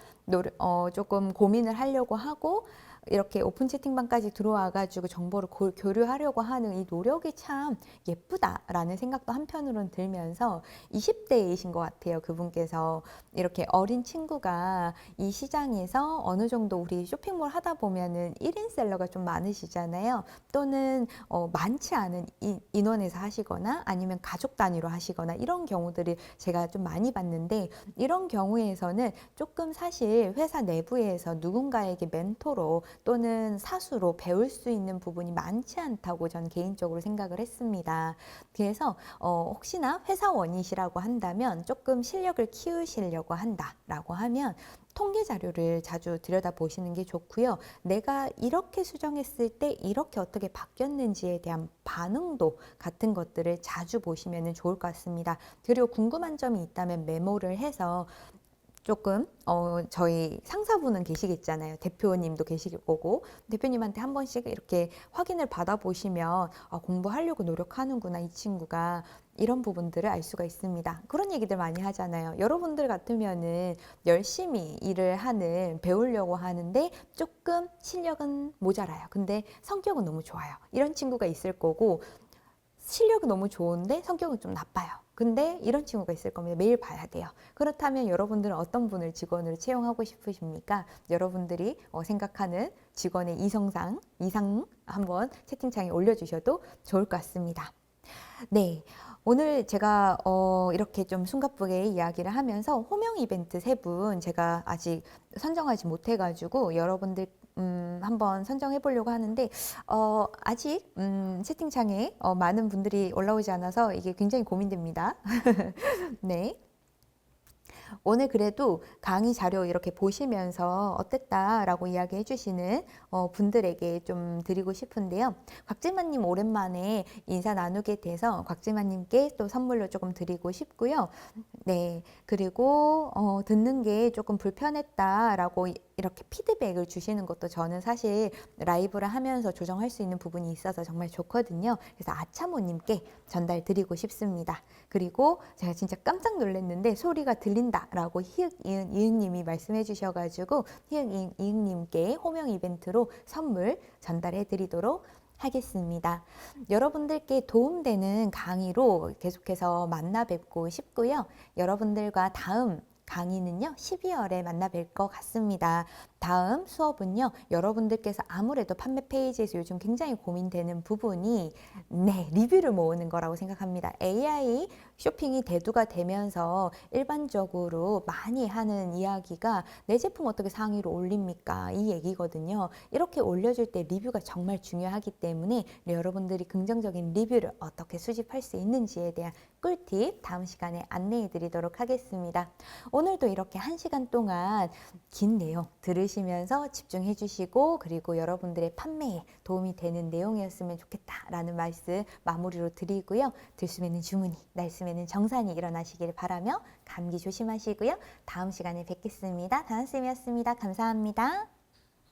조금 고민을 하려고 하고 이렇게 오픈 채팅방까지 들어와가지고 정보를 교류하려고 하는 이 노력이 참 예쁘다라는 생각도 한편으로는 들면서 20대이신 것 같아요. 그분께서 이렇게 어린 친구가 이 시장에서 어느 정도 우리 쇼핑몰 하다 보면은 1인 셀러가 좀 많으시잖아요. 또는 많지 않은 인원에서 하시거나 아니면 가족 단위로 하시거나 이런 경우들이 제가 좀 많이 봤는데, 이런 경우에서는 조금 사실 회사 내부에서 누군가에게 멘토로 또는 사수로 배울 수 있는 부분이 많지 않다고 전 개인적으로 생각을 했습니다. 그래서 혹시나 회사원이시라고 한다면 조금 실력을 키우시려고 한다라고 하면 통계 자료를 자주 들여다보시는 게 좋고요. 내가 이렇게 수정했을 때 이렇게 어떻게 바뀌었는지에 대한 반응도 같은 것들을 자주 보시면 좋을 것 같습니다. 그리고 궁금한 점이 있다면 메모를 해서 조금 저희 상사분은 계시겠잖아요. 대표님도 계실 거고 대표님한테 한 번씩 이렇게 확인을 받아보시면 공부하려고 노력하는구나 이 친구가, 이런 부분들을 알 수가 있습니다. 그런 얘기들 많이 하잖아요. 여러분들 같으면은 열심히 일을 하는, 배우려고 하는데 조금 실력은 모자라요. 근데 성격은 너무 좋아요. 이런 친구가 있을 거고, 실력은 너무 좋은데 성격은 좀 나빠요. 근데 이런 친구가 있을 겁니다. 매일 봐야 돼요. 그렇다면 여러분들은 어떤 분을 직원으로 채용하고 싶으십니까? 여러분들이 생각하는 직원의 이상 한번 채팅창에 올려주셔도 좋을 것 같습니다. 네. 오늘 제가 이렇게 좀 숨가쁘게 이야기를 하면서 호명 이벤트 3분 제가 아직 선정하지 못해가지고 여러분들 한번 선정해 보려고 하는데 아직 채팅창에 많은 분들이 올라오지 않아서 이게 굉장히 고민됩니다. 네. 오늘 그래도 강의 자료 이렇게 보시면서 어땠다라고 이야기해 주시는 분들에게 좀 드리고 싶은데요. 곽지만님 오랜만에 인사 나누게 돼서 곽지만님께 또 선물로 조금 드리고 싶고요. 네, 그리고 듣는 게 조금 불편했다라고 이렇게 피드백을 주시는 것도 저는 사실 라이브를 하면서 조정할 수 있는 부분이 있어서 정말 좋거든요. 그래서 아차모님께 전달드리고 싶습니다. 그리고 제가 진짜 깜짝 놀랐는데 소리가 들린다라고 희흑이응님이 말씀해 주셔가지고 희흑이응님께 호명 이벤트로 선물 전달해 드리도록 하겠습니다. 여러분들께 도움되는 강의로 계속해서 만나 뵙고 싶고요. 여러분들과 다음 강의는요 12월에 만나 뵐 것 같습니다. 다음 수업은요 여러분들께서 아무래도 판매 페이지에서 요즘 굉장히 고민되는 부분이 리뷰를 모으는 거라고 생각합니다. AI 쇼핑이 대두가 되면서 일반적으로 많이 하는 이야기가 내 제품 어떻게 상위로 올립니까? 이 얘기거든요. 이렇게 올려줄 때 리뷰가 정말 중요하기 때문에 여러분들이 긍정적인 리뷰를 어떻게 수집할 수 있는지에 대한 꿀팁 다음 시간에 안내해 드리도록 하겠습니다. 오늘도 이렇게 1시간 동안 긴 내용 들으시면서 집중해 주시고, 그리고 여러분들의 판매에 도움이 되는 내용이었으면 좋겠다라는 말씀 마무리로 드리고요. 들숨에는 주문이, 날숨에는 정산이 일어나시길 바라며 감기 조심하시고요. 다음 시간에 뵙겠습니다. 다은쌤이었습니다. 감사합니다.